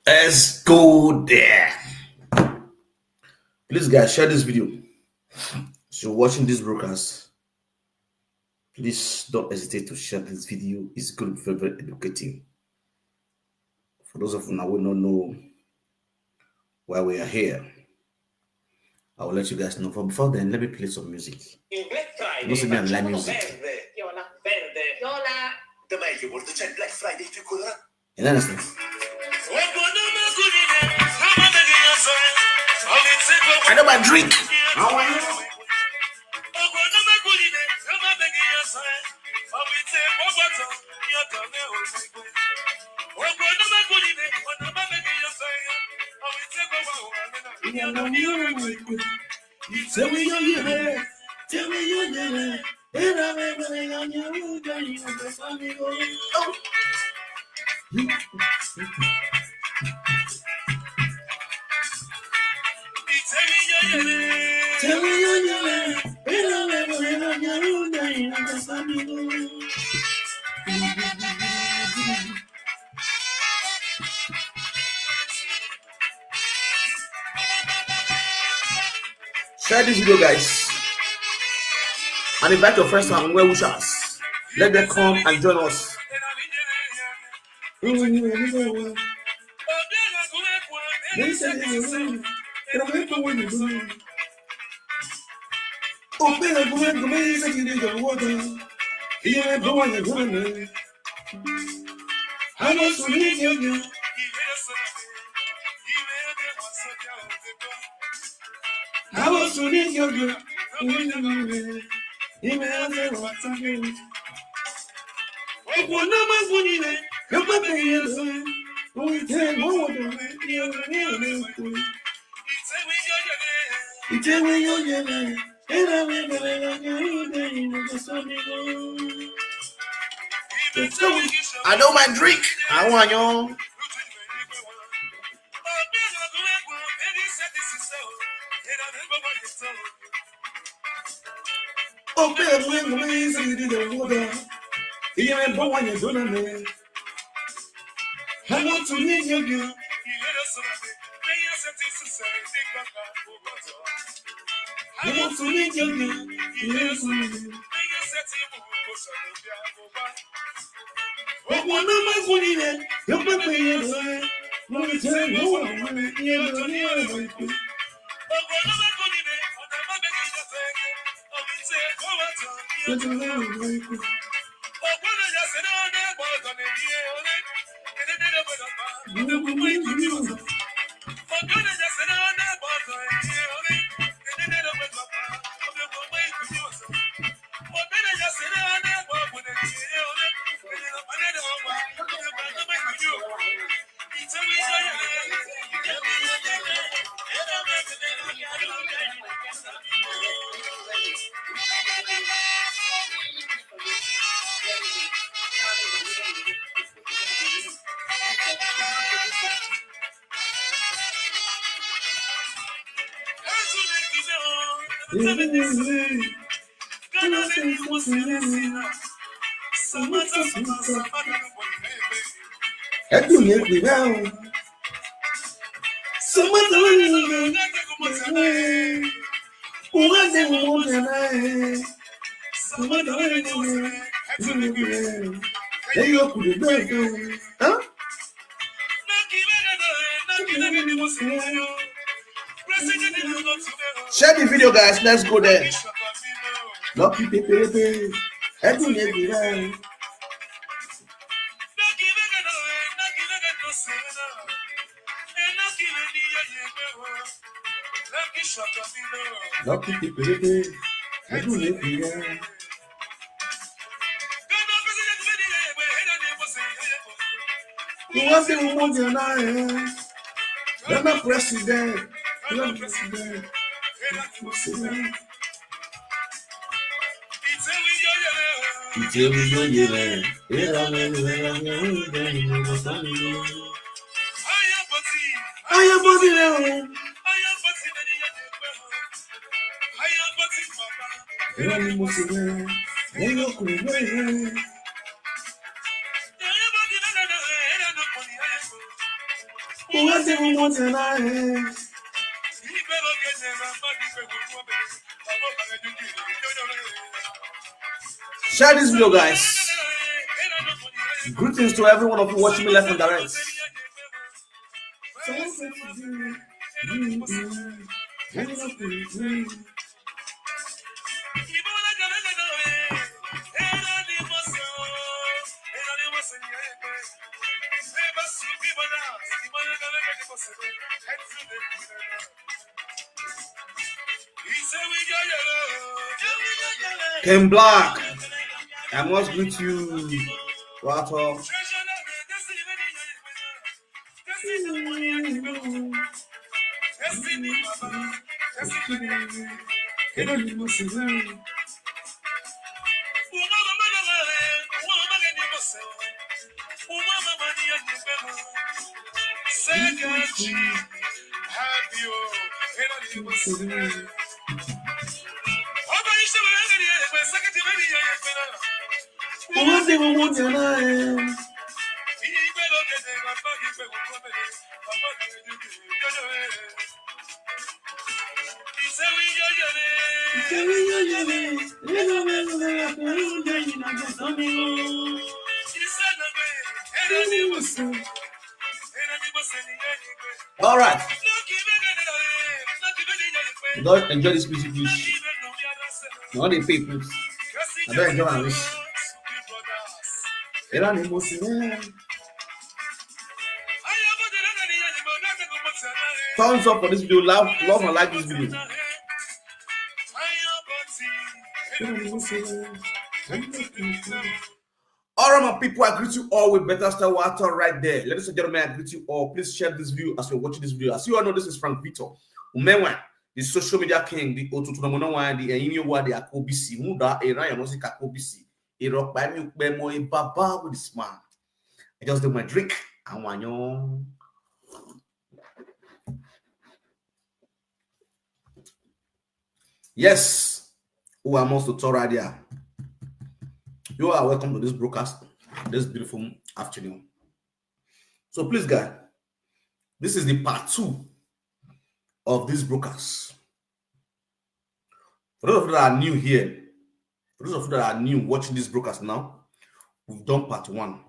Let's go there. Please, guys, share this video. If you're watching this broadcast, please don't hesitate to share this video. It's going to be very, very educative. For those of you who will not know why we are here, I will let you guys know. But before then, let me play some music. Black Friday. Most of them like music. Verde. Yola. The meglio wordt c'è Black Friday più colorato. You understand? I know my drink. How are you? Tell me you're here. Tell me you're here. Share this video, guys, and invite your friends and well wishers. Let them come and join us. I was running your girl. I know my drink. I want you. Oh, baby, amazing, you did water. You ain't born when you're doing it. I want to meet you, girl. I want to meet you, girl. Oh, one of my funny, you're my baby. Let me tell you, share the video, guys. Let's go there. Lucky baby. You want the woman tonight? You're not president. You're not president. Share this video, guys. Greetings to every one of you watching me live and direct. Ken Black, I must greet you. Wato. All right. Don't enjoy this music, please. No, they pay, please. I don't enjoy this. Thumbs up for this video. Love and like this video. All right, my people, I greet you all with better style water right there. Ladies and gentlemen, I greet you all. Please share this video as you're watching this video. As you all know, this is Frank Victor Umewa, the social media king, the Otutunamonawa, the Enyiwa, the Akobisi, Muda, a Ryan Music Akobisi, a rock by me, Bemo, a Baba with a smile. I just do my drink. I want you. Yes, who are most to Tori Wowo. You are welcome to this broadcast this beautiful afternoon. So please, guys, this is the part 2 of this broadcast. For those of you that are new here, for those of you that are new watching this broadcast now, we've done part 1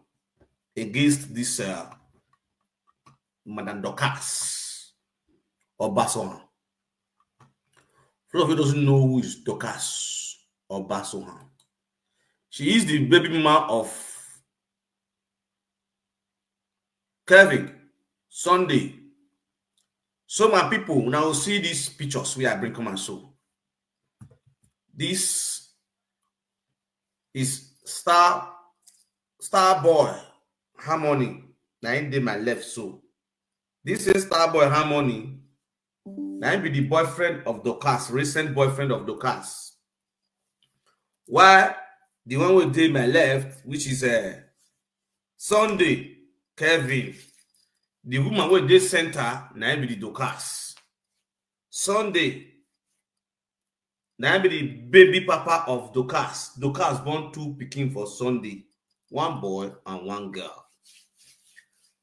against this Madame Dorcas or Basohan. For those of you who doesn't know who is Dorcas or Basohan, she is the baby mama of Kevin Sunday. So my people now see these pictures we are bring come and show. This is Star Boy Harmony. Now in my left, so this is Star Boy Harmony. Now be the boyfriend of Dorcas, recent boyfriend of Dorcas. Why? The one with did my left, which is Sunday, Kevin. The woman with this center, now be the Dorcas. Sunday, now be the baby papa of Dorcas. Dorcas born 2 pikin for Sunday, 1 boy and 1 girl.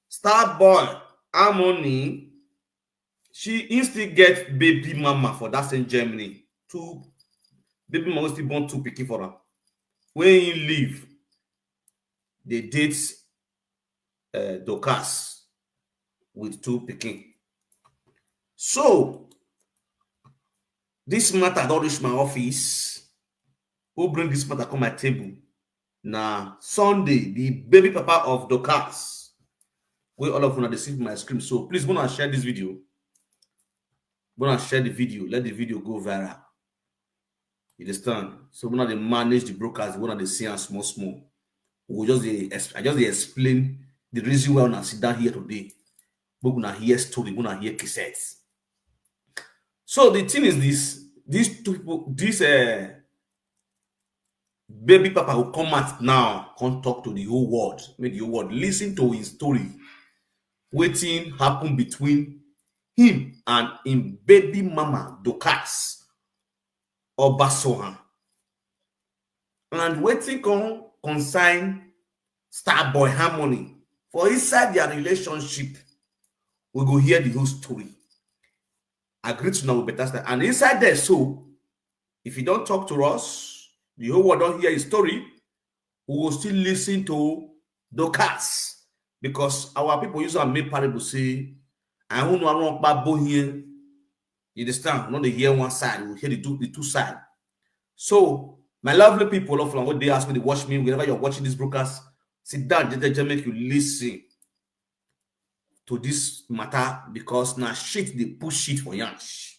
Star Boy Harmony, she still get baby mama for that in Germany. 2 baby mama still born 2 pikin for her. When you leave, they date Dorcas with 2 pikin. So this matter don't reach my office. Who bring this matter come my table? Now Sunday, the baby papa of Dorcas. We all of you they see my screen. So please go and share this video. Go and share the video. Let the video go viral. You understand? So when they manage the broadcast, when they see us small. We just explain the reason why I sit down here today. We're gonna hear story, we're gonna hear cassettes. So the thing is this: these 2 people, this baby papa will come out now, come talk to the whole world, make the whole world listen to his story. Waiting happen between him and him baby mama Dorcas or Basohan. And waiting consign Star Boy Harmony for inside their relationship. We go hear the whole story. Agree to know with better style. And inside there, so if you don't talk to us, the whole world don't hear his story, we will still listen to the cats. Because our people use our main parable say, I don't know about here. You understand? Not the hear one side, we hear the two sides. So, my lovely people of what they ask me to watch me, wherever you're watching this broadcast, sit down, just make you listen to this matter because now shit they push shit for yansh.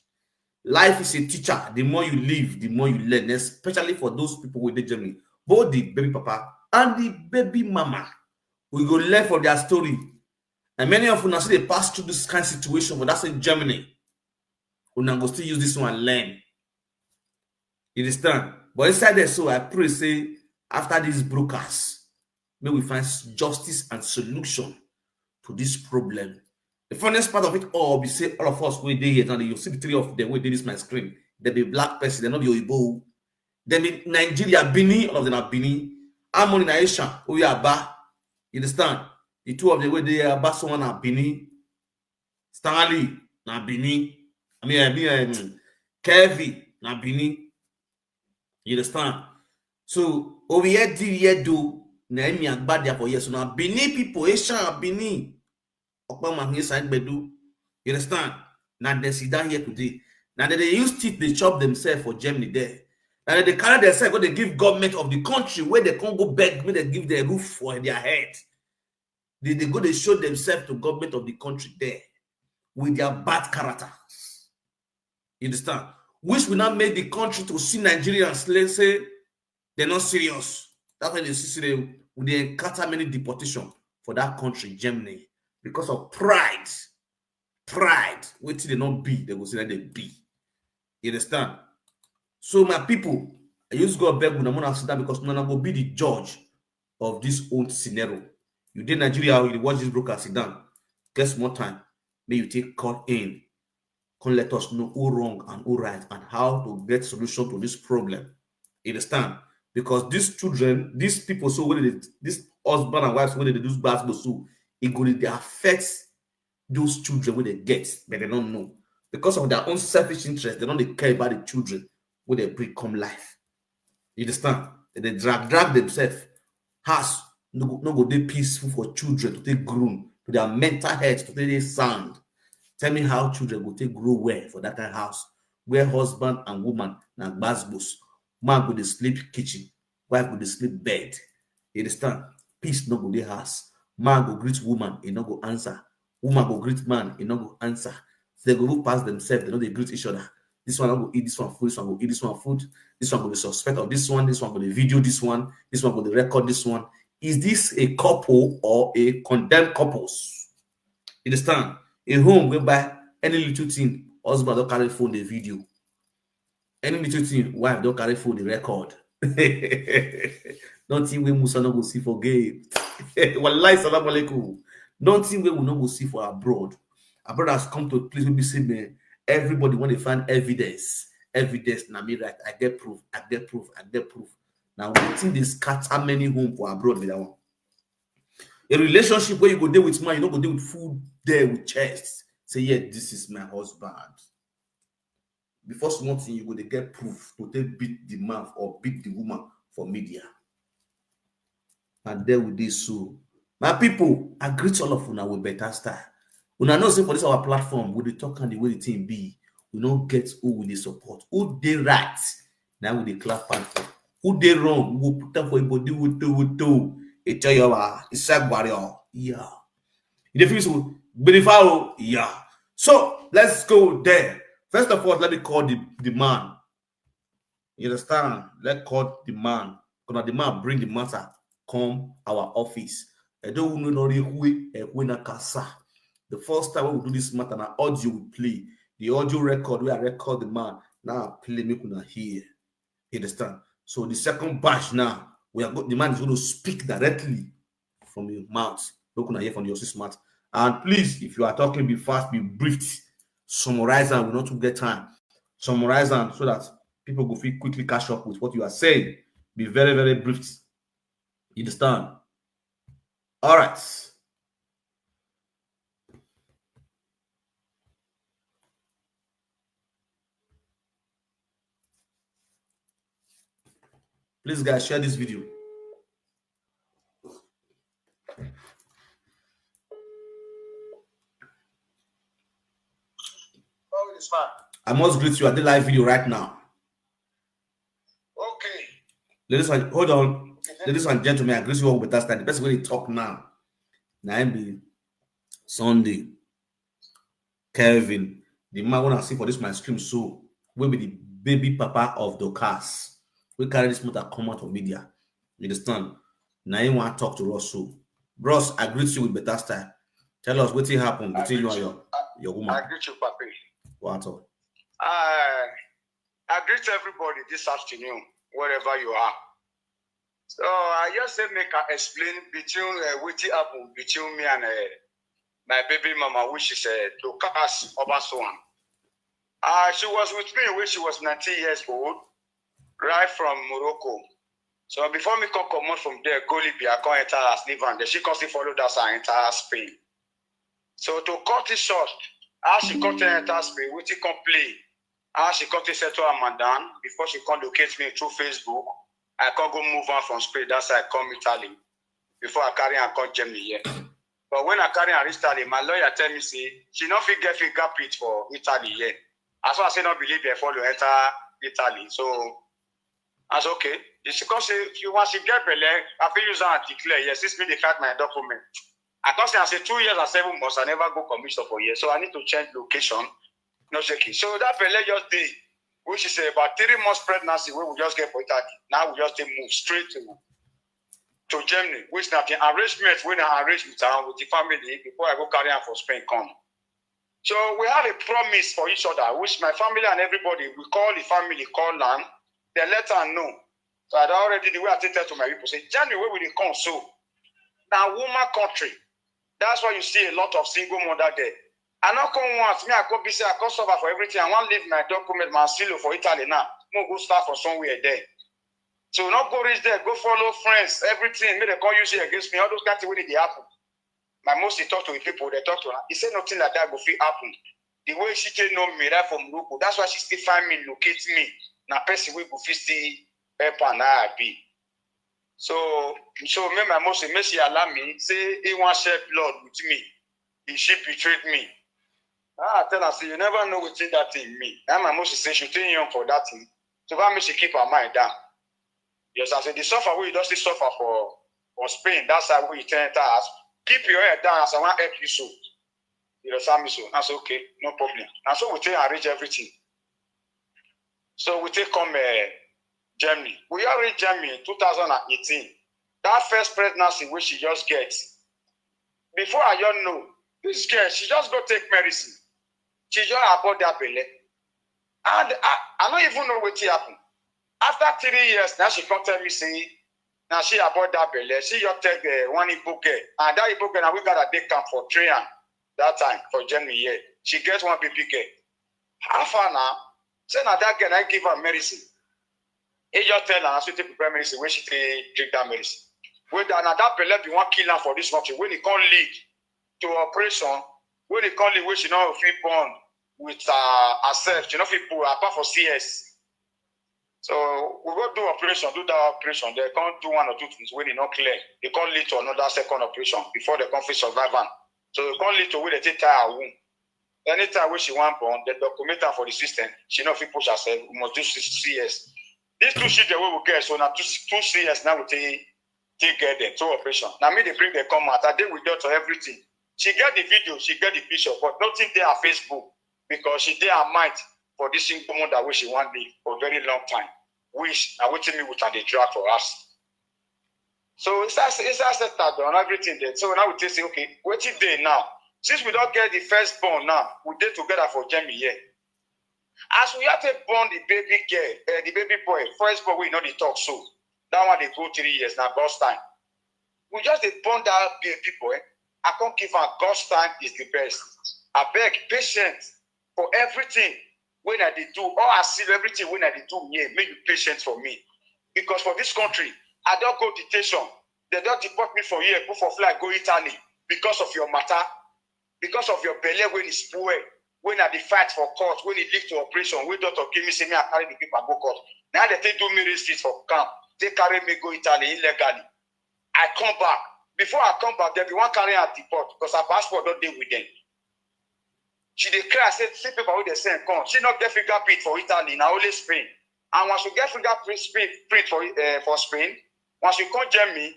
Life is a teacher. The more you live, the more you learn, especially for those people with the journey. Both the baby papa and the baby mama. We go learn from their story. And many of us see they pass through this kind of situation, but that's in Germany. We now go still use this one and learn. You understand? But inside there, so I pray, say, after these brokers, may we find justice and solution to this problem. The funniest part of it all, we say all of us we dey here, and you see the three of them, we did this my screen. They be black person, they not be Oyibo. They be Nigeria, Bini, all of them are Bini. Harmony Naisha, we are Ba. You understand? The two of them, where they are Ba, someone are Bini. Stanley, na Bini. I mean, Kevin, na Bini. You understand? So, over here, do, na emi agba there for years. So, now Bini people, Asian, Bini. You understand? Now they sit down here today. Now they use teeth, they chop themselves for Germany there. Now they carry themselves, go they give government of the country where they can't go beg, when they give their roof for their head. They go, they show themselves to government of the country there with their bad character. You understand? Which will not make the country to see Nigerians, let's say, they're not serious. That's why they see them, they encounter many deportation for that country, Germany. Because of pride, wait till they not be, they will say that they be. You understand? So my people, I used to go beg when I'm gonna sit down because I'm gonna be the judge of this old scenario. You did Nigeria, you watch this broker sit down. Guess more time, may you take court in. Can let us know who wrong and who right and how to get solution to this problem. You understand? Because these children, these people, so when this husband and wives, when they do basketball, so it going to affect those children when they get, but they don't know. Because of their own selfish interest, they don't care about the children when they bring come life. You understand? They drag themselves. House no go they peaceful for children to take groom, to their mental health, to take sound. Tell me how children will take grow well for that kind of house where husband and woman na gbasgbos. Man go dey sleep kitchen, wife go dey sleep bed. You understand? Peace no go dey house. Man go greet woman, he no go answer. Woman go greet man, he no go answer. So they go look past themselves, they know they greet each other. This one go eat this one food, this one go eat this one food, this one go be suspect of this one go be video this one go be record this one. Is this a couple or a condemned couples? You understand? A home whereby any little thing, husband don't carry phone the video. Any little thing, wife don't carry phone the record. Nothing we Musa no go see for game. Wallahi salam alaikum. Nothing we will not go see for abroad. Abroad has come to a place where we say, man, everybody when they find evidence, now me right, I get proof. Now we think they scatter many home for abroad with that one. A relationship where you go there with man, you don't go there with food there with chest. Say, yeah, this is my husband. Before something, you go to get proof to take beat the man or beat the woman for media. And there with this, so my people, I greet all of you now with better style. When I know say for this our platform, we talk and the way the team be, we don't get who will they support, who they right. Now we clap and for who they wrong, we put them for everybody with do. It's a warrior. Yeah. You feel so beautiful? Yeah. So let's go there. First of all, let me call the man. You understand? Let's call the man. Because the man bring the matter come our office. I don't know the first time we do this matter, now audio will play. The audio record where I record the man. Now play me kuna hear. You understand? So the second batch now. The man is going to speak directly from your mouth. Look here from your mouth. And please, if you are talking, be fast, be brief. Summarize and we not get time. Summarize and so that people will feel quickly catch up with what you are saying. Be very, very brief. You understand? All right. Please, guys, share this video. Oh, it's fine. I must greet you at the live video right now. Okay. Ladies and hold on. Ladies and gentlemen, I greet you all with that stand. The best way to talk now. Naimbi, Sunday, Kevin, the man wanna see for this my stream so will be the baby papa of the cast. We carry this matter come out of media. You understand? Now you want to talk to us so. Bros, I greet you with better style. Tell us what happened between you and your woman. I greet you, Papi. What all? I greet everybody this afternoon, wherever you are. So I just say make I explain between what happened between me and my baby mama, which is Lucas Obasoan. She was with me when she was 19 years old, right from Morocco. So before me come out from there, go Libya, come enter as Livan. She can still follow that and enter Spain. So to cut it short, as she cut enter Spain, we can play. As she cut it settle her madam, before she can locate me through Facebook, I can't go move on from Spain. That's why I come Italy. Before I carry and come Germany here. But when I carry and reach Italy, my lawyer tell me, say, she not fit get fingerprint for Italy yet. As well as I say, not believe before you enter Italy. So, that's okay. It's because she wants to get belay, I feel use her and declare, yes, this me they cut my document. I can't say, I say 2 years and 7 months, I never go commission for years. So I need to change location. No shaking. So that belay just did, which is about 3 months pregnancy, where we just get for Italy. Now we just move straight to Germany, which now the arrangement when I arrange with her, with the family, before I go carry her for Spain come. So we have a promise for each other, which my family and everybody, we call the family, call land, they let her know. So I already, the way I tell to my people, say, January, where will they come? So, now woman country, that's why you see a lot of single mother there. I not come once, me I go busy, I go suffer for everything, I want to leave my document, my seal for Italy now, I'm go start for somewhere there. So not go reach there, go follow friends, everything, may they call use it against me, all those kinds of things they happen. My most talk to the people, they talk to her. He said nothing like that will fit happen. The way she can know me right from Morocco, that's why she still find me, locate me. Now person we go fit see Epa and I be. So me my most may she allow me, say he want share blood with me. She betrayed me. I tell her, say you never know what's in that thing me. And my most say she too young for that thing. So that means she keep her mind down. Yes, I said the suffer we don't suffer for Spain. That's how we turn to us. Keep your head down as I want to help you so. You understand me so? I said, okay, no problem. And so we take and arrange everything. So we take come Germany. We already Germany in 2018. That first pregnancy which she just gets. Before I don't know, this girl, she just go take medicine. She just abort that belly. And I don't even know what happened. After 3 years, now she come tell me, say, now she abort that belly. She just take one Ibuke. And that Ibuke, now we got a day camp for Trian that time for Germany here. She gets one baby girl. Half an hour, say now that girl, I give her medicine. He just tell her, she take prepare medicine when she take that medicine. When that belly be one kill her for this country, when it can't lead to operation, when it can't lead, when she not feel born with herself, she not feel poor, apart for CS. So we go do that operation. They can't do 1 or 2 things when it's not clear. They can't lead to another second operation before they can't fit survive. So they can't lead to where they take her womb. Anytime when she want born, they document her for the system. She not fit push herself. We must do CS. These 2 shit the way we get. So now 2 CS now we take get them 2 operation. Now me they bring the come out. I did with her to everything. She get the video, she get the picture, but nothing there on Facebook because she did her mind for this single mother where she want me for a very long time. Which I waiting me with and they drag for us. So it's set on everything there. So now we say, okay, wait till day now. Since we don't get the firstborn now, we did together for Jamie here. As we have to born the baby girl, the baby boy, firstborn we know the talk so. That one they go 3 years now, God's time. We just born that baby boy. I can't give her God's time is the best. I beg patience for everything. When I did do, all I see everything when I did do, yeah, make you patient for me. Because for this country, I don't go detention. They don't deport me for here, go for flight, go Italy. Because of your matter, because of your belly when it's poor, when I did fight for court, when it lead to operation, when doctor give me, say me, I carry the people and go court. Now they take 2 million streets for camp. they carry me go Italy illegally. I come back. Before I come back, there be one carry at the port because her passport don't deal with them. She declared, said, see people who they send come. She not get fingerprint for Italy, now only Spain. And once you get fingerprint for Spain, once you come Germany,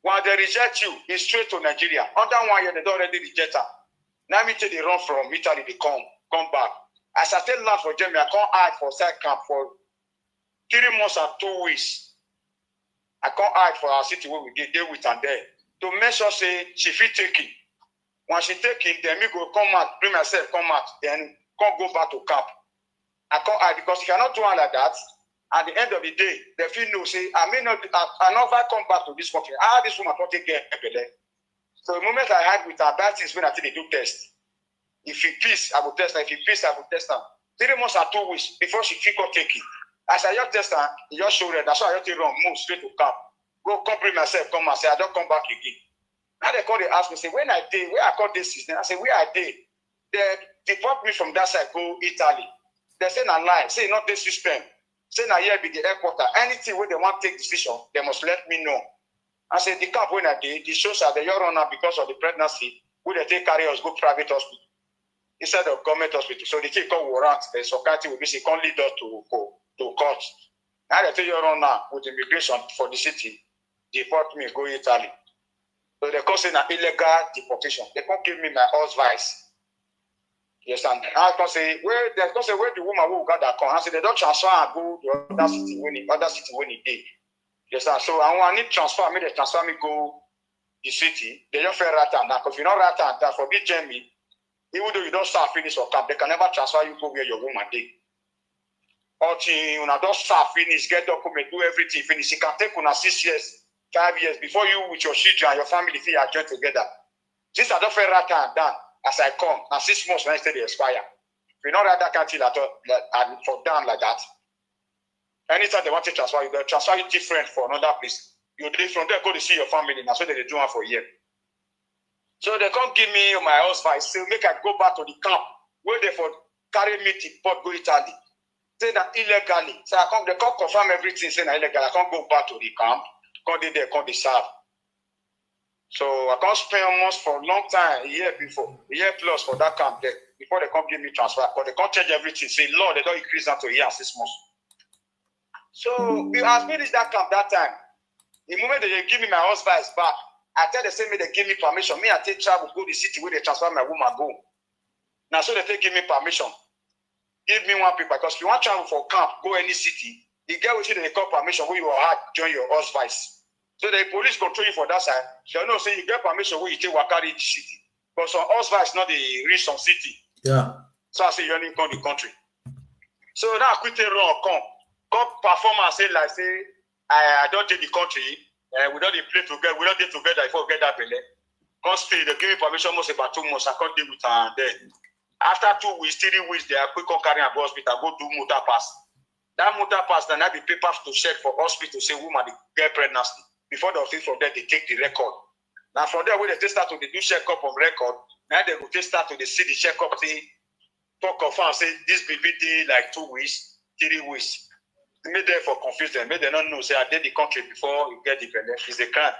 when they reject you, it's straight to Nigeria. Under 1 year, they don't already reject her. Now me take the run from Italy, they come back. As I tell land for Germany, I can't hide for side camp for 3 months and 2 weeks. I can't hide for our city where we get there with and there. To make sure say she fit take it. When she take it, then me go come out, bring myself, come out, then can't go back to camp. I can't hide because you cannot do it like that. At the end of the day, the feel no say, I may not, I never come back to this country. This woman can't take care of it. So the moment I had with her, that is when I think they do test. If he peace, I will test her. If he peace, I will test her. 3 months and 2 weeks before she fit take it. As I just test her, he just showed her. That's why I just run, move straight to camp. Go come bring myself, come and say, I don't come back again. Now they call, they ask me, say, when I did, where I call this system? I say, where I did? They deport me from that side, go Italy. They say, not lie. Say, not this system. Say, now here be the headquarters. Anything where they want to take decision, they must let me know. I say, the camp when I did, the shows are the year on because of the pregnancy, where they take carry us, go private hospital instead of government hospital. So they take call warrant, the society will be say, can't lead us to court. Now they take your run now with immigration for the city, deport me, go Italy. So they call saying an illegal deportation. They can't give me my husband's. Yes, and I can say where the woman who got that come. I say they don't transfer and go to other city when it did. Yes, and so I need transfer. They transfer me go the city. They don't fair rat and that. Because if you not rat and that for big Germany, even though you don't start finish or camp, they can never transfer you go where your woman did. Until you don't start finish, get document, do everything finish. It can take 6 years. 5 years before you with your children and your family feel are joined together. This I don't feel right and done as I come. Now 6 months when I say they expire. If you not write that until and for done like that. Anytime they want to transfer you, they'll transfer you different for another place. You do from there, go to see your family. That's what they do one for a year. So they can't give me my husband. Say make I go back to the camp. Where they for carry me to port go Italy. Say that illegally. So they can't confirm everything saying illegal. I can't go back to the camp. Can't they can't serve. So I can't spend almost for a long time, a year plus for that camp there, before they can't give me transfer. But they can't change everything. Say, Lord, they don't increase that to a year and 6 months. So we has finished that camp that time. The moment they give me my husband's back, I tell the same way they give me permission. Me, I take travel, go to the city where they transfer my woman go. Now so they take give me permission. Give me one paper, because if you want to travel for camp, go any city. You get with you, they call permission where you are join your husband's. So the police control you for that side. They know say you get permission where you take Wakari in the city. But some husbands not the reach some city. Yeah. So I say you only come the country. So now I quit the run come perform and say like say I don't take the country. We don't play together. We don't get together before we get that belly. Come stay. They give me permission almost about 2 months. I can't deal with her. Then after 2 weeks, 3 weeks, they are quick on carrying a hospital. Go do motor pass. That motor pass, then I be papers to check for hospital, say woman get pregnancy. Before the office from there, they take the record. Now from there, when they start to do check-up on record, now they will start to see the check-up, say, talk confirm, say this baby did like 2 weeks, 3 weeks. Made them for confusion, made them not know, say I did the country before you get the belly. It's a crime.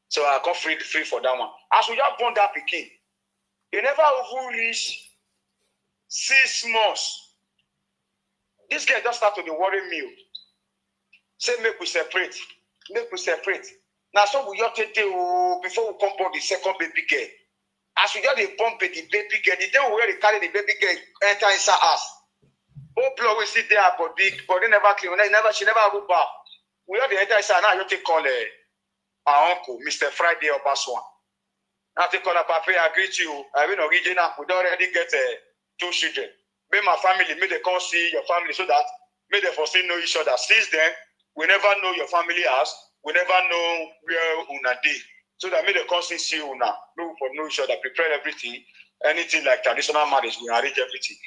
So I got free for that one. As we just born that pikin, you never even reach 6 months. This girl just started to worry me. Say, make we separate. Make we separate. Now, so we have to do before we come on the second baby girl. As we just bump the baby girl, the day we will carry the baby girl enter inside us. Oh, blood we sit there, but they never clean. She never go back. We have the enter inside. Now, you have to call our uncle, Mr. Friday or Baswan. Now, to call her, Papa, I greet you. I mean, original. We don't already get 2 children. May my family, may they come see your family so that may they first know each other. Since then, we never know your family house. We never know where una dey. So that may they come see una. Know for know each other, prepare everything. Anything like traditional marriage, we arrange everything.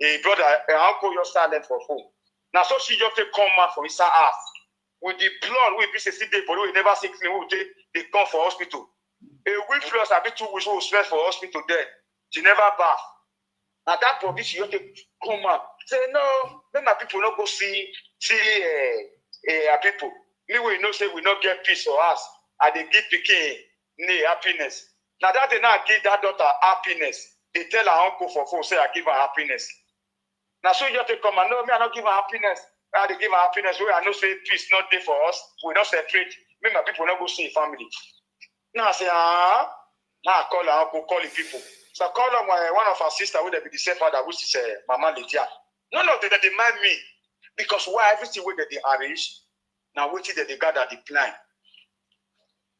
A brother, an uncle, you're silent for phone. Now, so she just come out from inside house. With the blood, we be 60 days, but we never see clean. They come for hospital. A week plus, I be 2 weeks, we will spend for hospital there. She never bath. At that point, she have to come out. Say, no, let my people not go see people. Me we know say we not get peace for us. And they give pikin happiness. Now that they not give that daughter happiness, they tell her uncle for phone say I give her happiness. Now so you have to come and no, me I not give her happiness. I they give her happiness. We I know say peace not there for us. We not separate. Me my people not go see family. Now I say now I call her uncle, call the people. So I call them one of our sisters who they be the same father, which is Mama Lydia. None of them they demand me because why everything where they arrange. Now waiting that they gather the plan.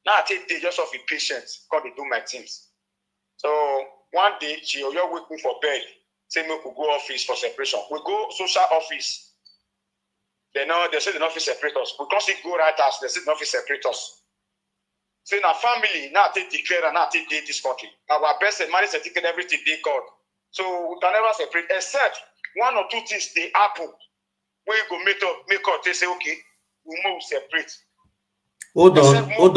Now I take day just of impatience, because they do my things. So one day she wake me for bed, say me could go office for separation. We go social office. They say the office separate us. Because it go right us, they say the office separate us. So now family, now they declare and now they date this country. Our best and marriage certificate, everything they got. So we can never separate, except one or two things they happen. Where you go make up, they say, okay, we move separate. Hold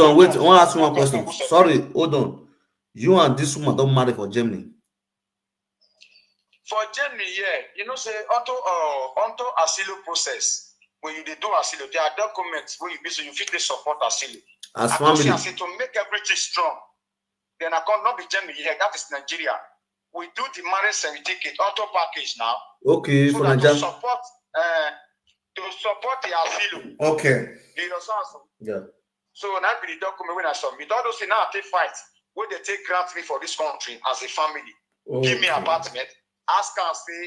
on, wait. I want to ask you one question. Sorry, hold on. You and this woman don't marry for Germany. For Germany, yeah. You know, say onto asylum process. When you do asylum, there are documents where you be so you fit to support asylum. As family. To make everything strong. Then I can't not be Germany, yeah, that is Nigeria. We do the marriage certificate auto package now. Okay, so for Nigeria. To support the asylum. Okay. Yeah. So now be the document when I submit. All those things now I take fight. Where they take grant me for this country as a family. Okay. Give me an apartment. Ask and say,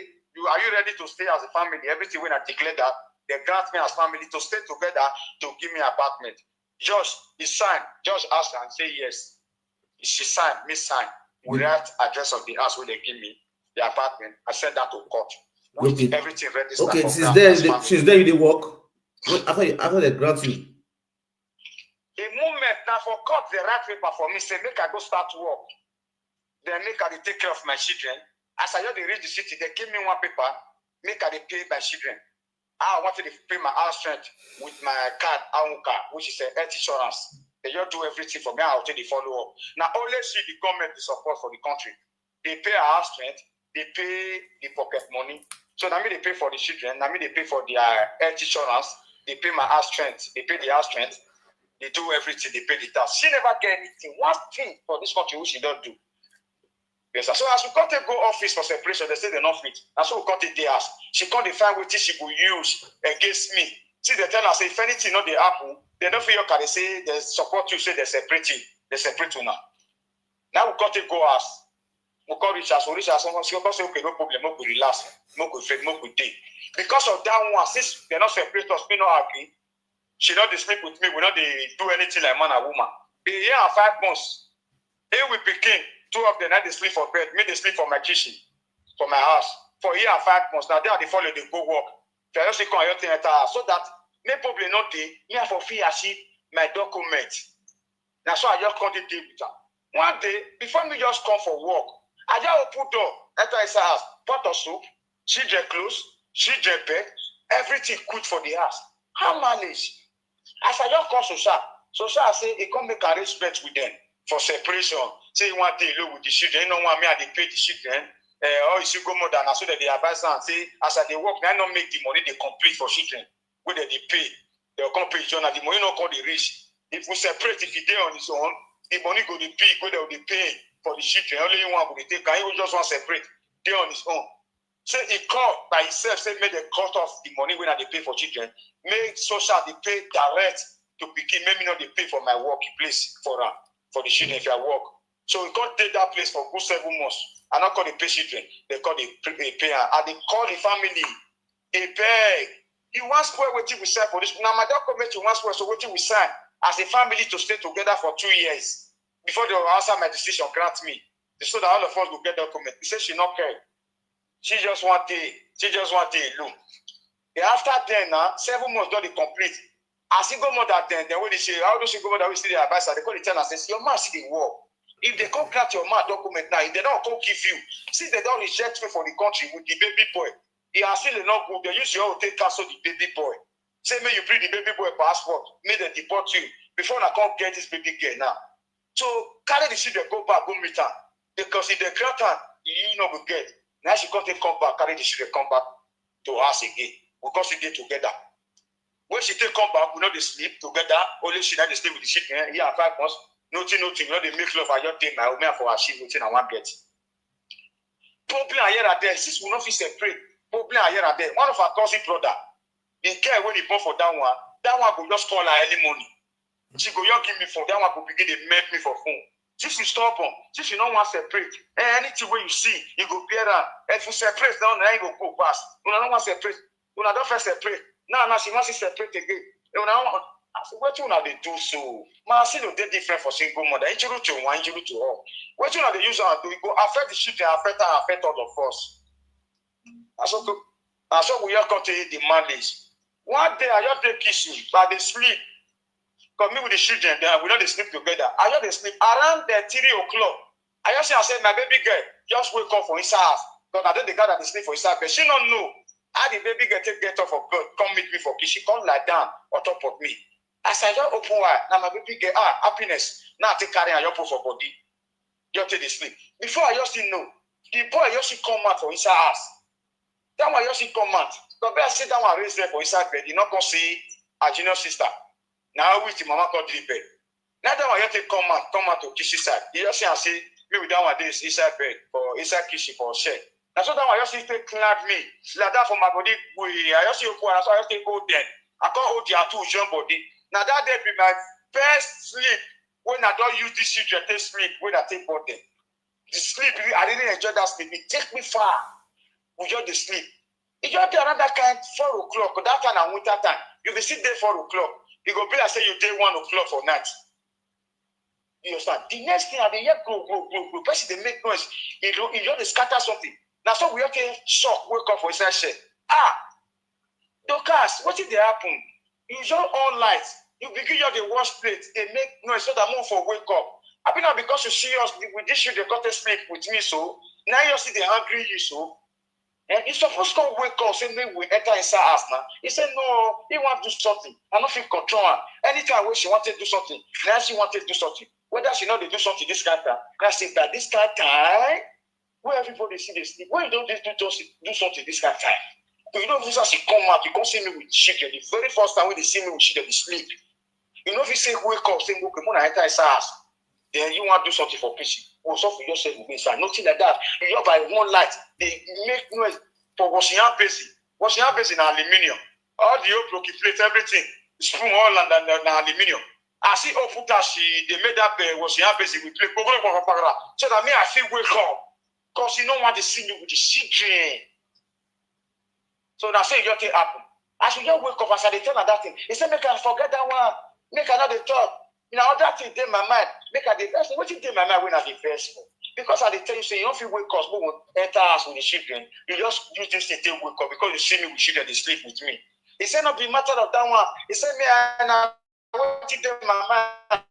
are you ready to stay as a family? Everything when I declare that, they grant me as family to stay together to give me an apartment. Judge, he signed. Judge asked and say yes. She signed, me sign. We write address of the house where they give me the apartment. I sent that to court. Okay. Everything ready. Okay, since then you did work. After they grant you. The moment now for court the right paper for me say make I go start work. Then make I take care of my children. As I just reach the city, they give me one paper. Make I pay my children. I wanted to pay my house rent with my card, which is a health insurance. They just do everything for me. I'll take the follow up. Now only see the government the support for the country. They pay our house rent. They pay the pocket money. So now me they pay for the children. Now me they pay for their health insurance. They pay my house rent. They pay the house rent. They do everything. They pay the tax. She never get anything. One thing for this country which she don't do. Yes, so as we can't go office for separation, they say they're not fit. And so we can't take the house. She can't define what she will use against me. See, they tell us if anything not they happen, they don't feel okay. They say they support you, say they're separating. They separate you now. Now we can't go house. We can't reach us. We reach us. Someone say, okay, no problem. We could relax. We could fake. We could day. Because of that one, since they're not separate us, we not agree. She not sleep with me. We not do anything like man and woman. A year and 5 months. Here we begin. 2 of them, now they sleep for bed. Me, they sleep for my kitchen, for my house. For a year and 5 months. Now they are the follow, they go work. So that me probably not day. Me have for fear achieve my document. Now so I just called it with her. One day, before me just come for work, I just open door. Enter his house, pot of soup, children clothes, children bed, everything good for the house. How manage? As I just come so I say he come make arrangement with them for separation. Say one day look with the children, no one me I pay the children. Or you should go more than so that they advise and say as I they work, they not make the money they complete for children. Where they pay, they'll come pay John. The money not call the rich. If we separate, if he day on his own, the money go the big, where they'll be pay for the children. Only one will take. Can you just want separate? Day on his own. So he called by himself, say make they cut off the money when they pay for children. Make social they pay direct to begin. Maybe not they pay for my work place for the children if I work. So we can't take that place for good 7 months. I not call the pay children. They call the pay and they call the family. They pay. You want square what we sign for this. Now my document you want square so what we sign as a family to stay together for 2 years before they will answer my decision grant me. So that all of us will get document. He said she not care. She just want a loan. After then, 7 months don't they complete. As he go more than 10, then when they say, how do she go more than we see the advisor? They call the tenant and say, your man see the work. If they come grant your man document now, if they don't come give you, since they don't reject me for the country with the baby boy, he has still not good. They use your own take cancel the baby boy. Say, may you bring the baby boy passport, may they deport you before I come get this baby girl now. So carry the shit, they go back, go meet her. Because if they grant her, you know we get. Now she can't come back, carry the shit, they come back to us again. Because we get together. When she take come back, we know they sleep together. Only she that they sleep with the children. Yeah, 5 months. Nothing. You know, they make love. I just take my woman for her shit. Nothing I want get. Problem here and there. Since we not feel separate. Problem here and there. One of our cousin brother, the girl when he born for that one go just call her early morning. She go just give me phone. That one go begin to make me for phone. Since you stop on, since you don't want separate, anything where you see, you go bear her. If you separate, now you go go past. You don't want separate. You don't first separate. Now she wants to separate again. You know, I said, what you know they do so? Man, I see no different for single mother. Injury to one, injury to all. What you know they use her to go affect the children, affect her, affect all of us. That's what we are going to the mandates. One day I just take kissing, but they sleep. Because me with the children, we know they sleep together. I just they sleep around the 3 o'clock. I just say, my baby girl, just wake up for his house. Because I don't the guy that they sleep for his house, but she don't know. How the baby girl get up for God, come meet me for kitchen, come lie down on top of me. As I just open wide, now my baby girl, happiness. Now I take carry and you put for body. You take the sleep. Before I just know, the boy just come out for his house. That one just come out. But I sit down and raise there for inside bed. You not gonna see a junior sister. Now with the mama called the bed. Now that one just come out to kitchen side. You just see and say, me with that one this inside bed or inside kitchen for share. That's what I just take clad me. Like that for my body. I just go and I just take go there. I can't hold the two young body. Now that day be my best sleep when I don't use this children take sleep when I take body. The sleep, I didn't enjoy that sleep. It take me far. We just the sleep. It just be around that kind 4 o'clock. That time and winter time. You will sit there 4 o'clock. It go be like say you day 1 o'clock for night. You understand? The next thing I hear go. Person they make noise. You just scatter something. Now so we okay shock, wake up for inside share. Docas, what did they happen? You just on lights. You begin your wash plate, they make noise so that move for wake up. I mean now because you see us with this shoe, they got to sleep with me, so now you see they hungry you so. And you're supposed to wake up, say maybe we enter inside house now. He said, no, he want to do something. I don't feel control her. Anytime when she wanted to do something, now she wanted to do something. Whether she know they do something this kind of time, now say that this kind of time. Where everybody see they sleep. Why you don't do something this kind of time? You know, if she come out, you can't see me with children. The very first time when they see me with children, they sleep. You know, if you say wake up, say, okay, when I enter his house, then you want to do something for peace. Oh, so for yourself, inside. Nothing like that. You have by one light, they make noise for washing your basin. Washing your basin in aluminium. All the old broken plates, everything, spoon all and aluminium. I see Ofuta, they made up washing your basin with plate. So that me, I feel wake up. Because you don't want to see me with the children. So that's say you just happen. I should just wake up as I tell her that thing. He said, make her forget that one. Make her not the talk. You know, that thing in my mind. Make her the first. What you in my mind when I the first? Because I tell you, say you don't feel wake up, but when enter house with the children, you just use this thing to wake up because you see me with children, they sleep with me. He said, not be matter of that one. He said, me, and I what you in my mind.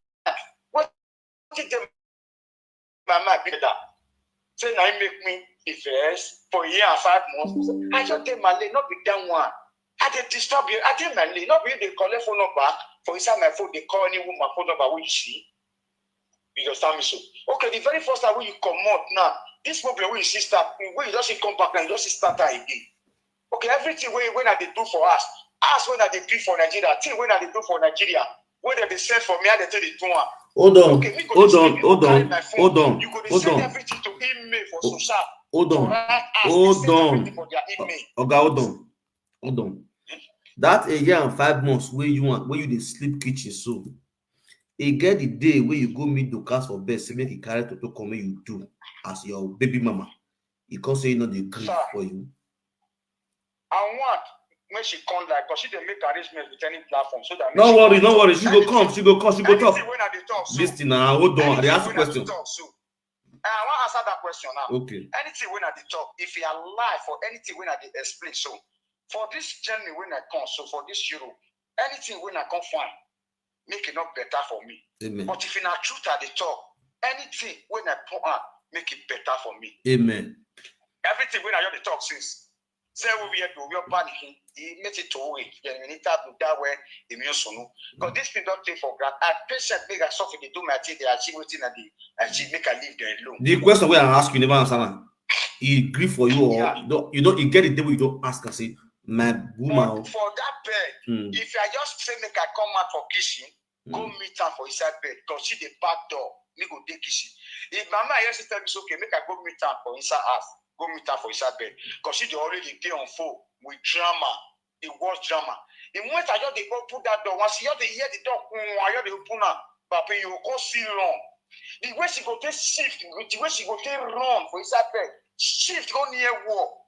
What you in my mind be that? Say now make me the first for a year and 5 months. I just take my lane, not be that one. I did disturb you. I take my lane, not be they collect phone number for inside my phone. They call any woman phone number when you see. You understand me so? Okay, the very first time when you come out now, this problem when you see start, when you just come back and you just start again. Okay, everything when I they do for us, ask when I they do for Nigeria, think when I they do for Nigeria, when they send for me, I they tell the two one. Hold on, okay, hold on. You go to send everything to email for social. Hold on. Okay, hold on. That a year and 5 months where you want, where you dey sleep kitchen so. E get the day where you go meet the cast for best, say make you carry to come you do as your baby mama. You can't say you know the grief for you. I want when she come like, because she dey make arrangements with any platform so that. No worry. She go come. She go talk. So, listen now, hold on. I ask a question. I want to answer that question now. Okay. Anything when I talk, if you are alive for anything when I explain, so for this journey when I come, so for this Euro, anything when I come find, make it not better for me. Amen. But if in a truth at the talk, anything when I put on, make it better for me. Amen. Everything when I hear the talk since. Say we are panicking, he makes it to away. We need to do that way. Because this thing don't take for granted. I patient make a suffer, they do my thing, they achieve everything and they achieve make a live there alone. The question where I ask you never answer. He grieve for you or you don't get it the way you don't ask and say, My woman. For that bed, if I just say make I come out for kitchen, go meet her for inside bed, because she the back door, me go take kitchen. If mama yes tell me okay, make I go meet her for inside house, go meet her for inside bed, because she already dey on phone with drama. It was drama. The moment I just open that door, once you hear the door, I just open her, Papa, you go see wrong. The way she go take shift, the way she go take run for inside bed, shift go near wall.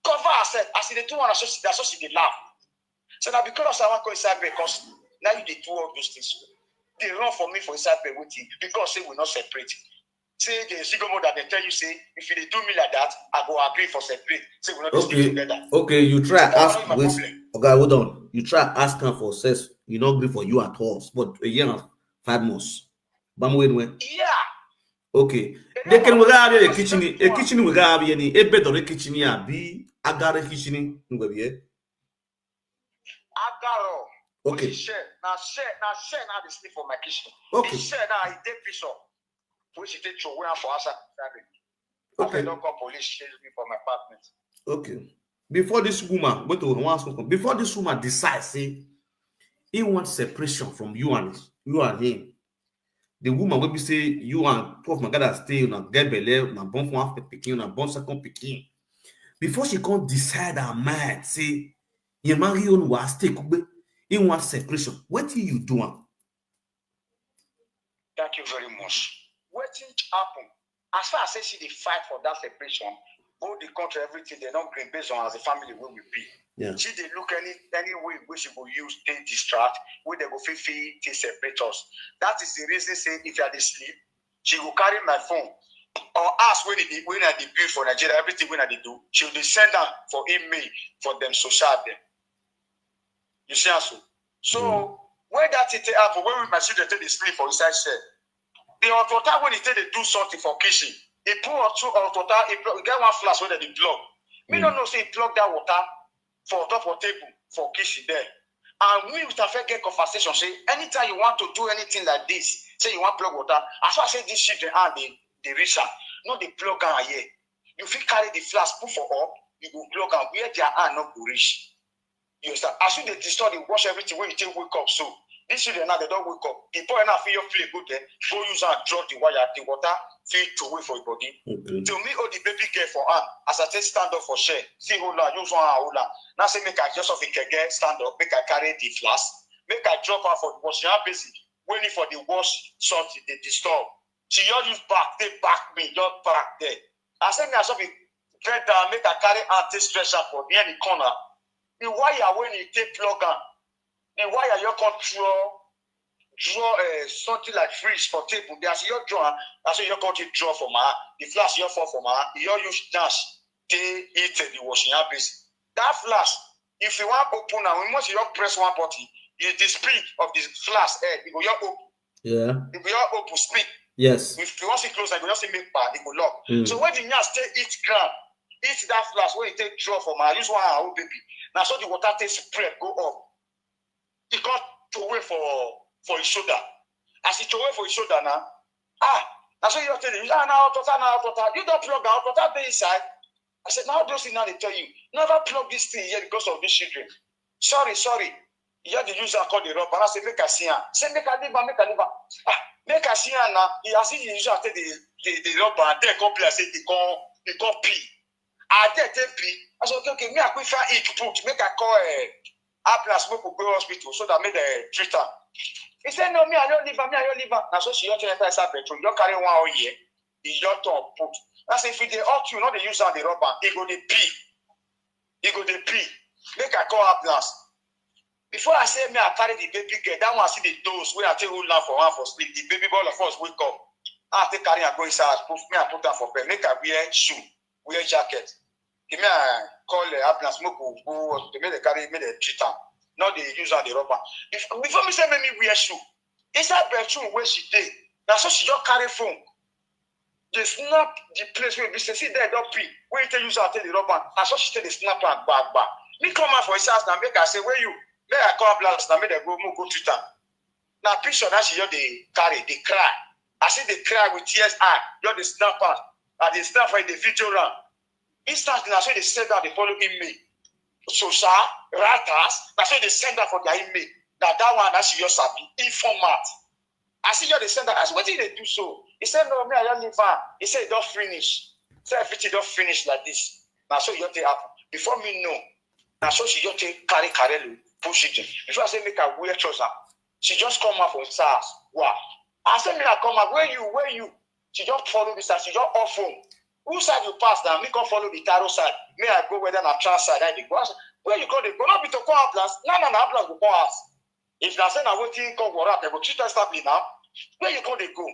Cover herself. As they do one, that's what she did laugh. So now because I want to go inside bed, because now you did do all those things. They run for me for inside bed with you because they will not separate. Say the single mother they tell you say if you do me like that, I go agree for separate. Say we not stay together. Okay, you try ask. Wait, okay, hold on. You try ask her for sex. You not agree for you at all. But a year and 5 months. But when? Yeah. Okay. They can we have a kitchen. A kitchen we have any. A bed or a kitchen here be. I got a kitchen. Agaro. Okay. Now they sleep for my kitchen. Okay. Share now I take piece up. Which take to where for us. Okay. I don't call police chase me for my apartment. Okay. Before this woman, before this woman decides, say he wants separation from you and him. The woman will be say you and Prof Magada stay on a get belle, na born for one picking, na born second picking. Before she can't decide her mind, say, you marry on was take in one separation. What do you do? Thank you very much. What happen? As far as I see the fight for that separation, all the country, everything, they don't bring based on as a family where we be. Yeah. She they look any way which she will use, they distract, where they go feel they separate us. That is the reason say if you are asleep, she will carry my phone. Or ask when I build for Nigeria, everything when I do, she will send them for email for them social them. You see also. So when that it happen, when my children take the sleep for inside shell, the authority when they do something for kitchen, he put authority, he get one flash where they plug. Me don't know say he plug that water for top of table for kitchen there. And we would have get conversation say anytime you want to do anything like this, say you want plug water, as far as say these children and they reach out, no they plug on here. You feel carry the flash, put for up, you go plug on where their hand not go reach. You understand? As soon as they destroy, they wash everything when you take wake up. So these children now they don't wake up. The boy now feel your play good there, go use and drop the wire, the water feel to wait for your body. Okay. To me, all the baby girl for hand, as I take stand up for share, see hold on, use one hold on. Now say make I just off a get stand up, make I carry the flask, make I drop her for the wash. Now basic, waiting for the wash sort they disturb. She just use back, they back me, just back there. I say me I saw it get down, make I carry anti-stretcher for near the corner. The wire when you take plug on, the wire you can draw something like freeze for table. There's your draw, that's what you can draw for my the flash you fall for my you use dash they eat the washing up base. That flash, if you want open now, once you press one button, the speed of the flash it go open. Yeah. It go open speed. Yes. If you want to close, I go just make part, it go lock. So when the nurse take each ground, each that flash when you take draw for my use one old baby. Now so the water takes spread, go up. It got to wait for his shoulder. As he to wait for his shoulder now, that's what you're telling you. Now, you don't plug out, but be inside. I said, now those things now they tell you, never plug this thing here because of these children. Sorry. You have the user call the rubber. And I say, make a see her. Say, make a liver. Make a see her now. He has seen the user take the rubber and then come play. I say, they come pee. I did take pee. I said, okay, me I prefer it put. Make a call ambulance, make go hospital so that make the treater. He said, no, me I don't live. Now so she just enter inside petrol. You carry one all year. He just put. I say, if they ought you, not the user the rubber, he go the pee. Make a call ambulance. Before I say me, I carry the baby girl. That one I see the dose where I take hold down for one for sleep. The baby boy of us wake up. I take carry and go inside. Put down for bed. Make her wear shoe, wear jacket. Give me a call the ambulance. Go. They make the carry, make the treat her. Not the user the rubber. Before me say make me wear shoe. Inside bedroom where she did. Now so she just carry phone. They snap the place where we say see there don't pee. Where you tell user take the rubber. Now so she take the snap and back. Me come out for his house now make her say where you. Let her call blast now make them go treat her. Now picture that she just they carry, they cry. I see they cry with tears eye. Just the snap out. And they snap for the video round. Instantly now so they said that they follow me. social, writers, that's why they send that for their email. That one, that's your sabi, informat. I see you they send that. I said, what did they do so? He said, no, me, I don't live on. He said, don't finish. He said, everything don't finish like this. Now, so you take happen. Before me, no. Now, so she just take carry push it. Before I say, make her wear trouser. She just come out from SARS. Wow. I said, me, I come out. Where you? She just follow this side. She just off home. Whose side you pass now? Me can follow the tarot side. Me, I go whether na trans side. I go. Where you go? They go not be to call ambulance. No, ambulance go call us. If they say na waiting call war up, they go treat us stably now. Where you go? They go.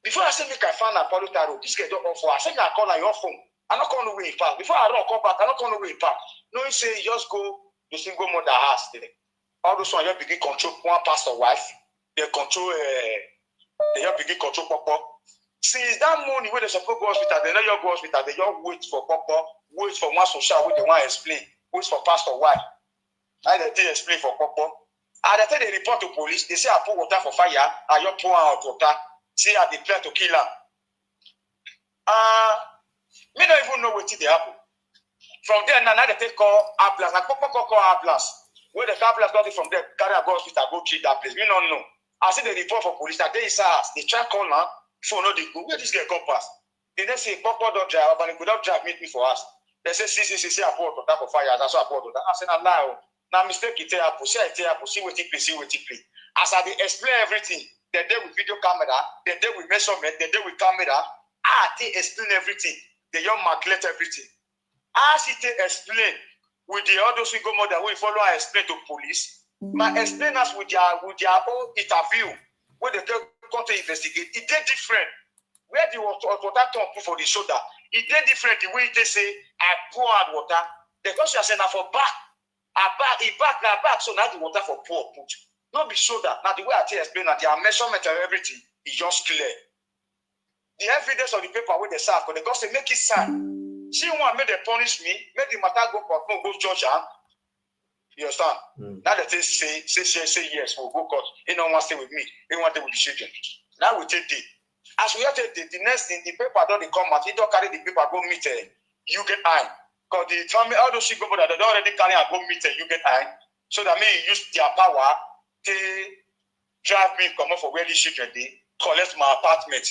Before I say make I find a follow tarot, this guy don't offer. I say I call on your phone. I not call no way back. Before I don't come back, I not call no way back. No, you say you just go to single mother house today. All those one you begin control one pastor wife. They control. They just begin control papa. Since that morning when they suppose go hospital, they don't go hospital. They just wait for papa, wait for one social, wait they want to explain, wait for pastor wife. I they explain for papa. And they tell they report to police. They say I pour water for fire. I just pour out water. Say I declare to kill her. Me don't even know what they happen. From there now they take call ambulance. Like papa call ambulance. Where the ambulance got it from there, carry a go hospital, go treat that place. Me don't know. I see the report for police that they say they try call now. Phone no they go. Where this guy come past? They say papa don't drive, but he could not drive meet me for us. They say see I pour water for fire. That's what I pour water. I say now. Now mistake it tell see what it see what it play. As I explain everything, then they with video camera, then they with measurement, then they with camera. They explain everything. They young calculate everything. As it explain with the others we go more than we follow and explain to police. But explain us with their own interview where they come to investigate. It did different. Where the water come put for the shoulder, it did different. The way they say I pour out water, because you are saying that for back. Back, so now the water for poor put. Not be sure that now the way I tell explain that their measurement and everything is just clear. The evidence of the paper where they serve, because they say make it sign. She want make they punish me, make the matter go court, no go judge her. You understand? Now they say yes, we'll go court. He don't want to stay with me. He want to stay with the children. Now we take it. As we have to the next thing, the paper don't come out. He don't carry the paper, go meet you get eye. Because the family, all those people that they don't already carry and go meet you get eye. So that may use their power to drive me come up for where the children they collect my apartment.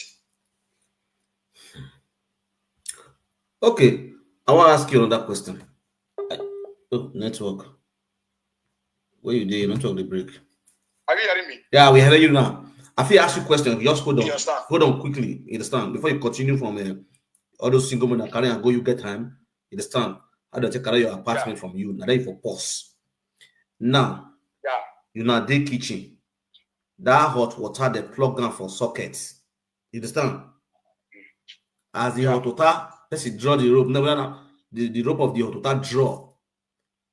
Okay, I want to ask you another question. Network. Where you there? Network the break. Are you hearing me? Yeah, we hear you now. I feel ask you a question. Just hold on. Hold on quickly. You understand? Before you continue from all those single men that carry and go, you get time. You understand? How do they carry your apartment from you? Now they for pause. Now, you know the kitchen. That hot water they plug down for sockets. You understand? As the hot water, let's draw the rope. Now the rope of the hot water draw.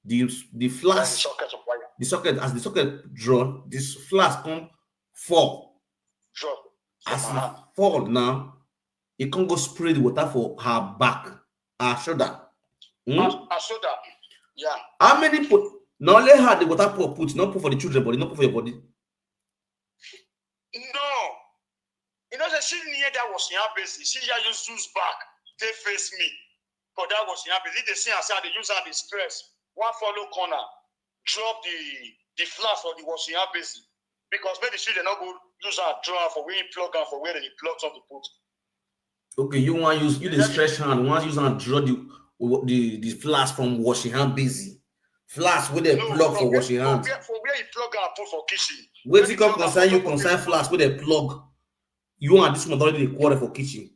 The flash, the socket as the socket draw, this flash come fall. As it fall now, it can go spray the water for her back, her shoulder. Her shoulder. Yeah. How many put? Not only had the water put, not put for the children body, not put for your body. No. You know, the she near that was in her business. She just use back. They face me. But that was in her business. They see how they use her the stress. One follow corner. Drop the flash for the washing her business. Because maybe the children not go use her draw for where you plug and for where they plug on the put. Okay, you want to use the stretch hand, want to use and draw the flash from washing hand busy. Flash with the plug for washing hands. For where you plug and put for kitchen. Wait till come concern flash with a plug. You want this one already the quarter for kitchen.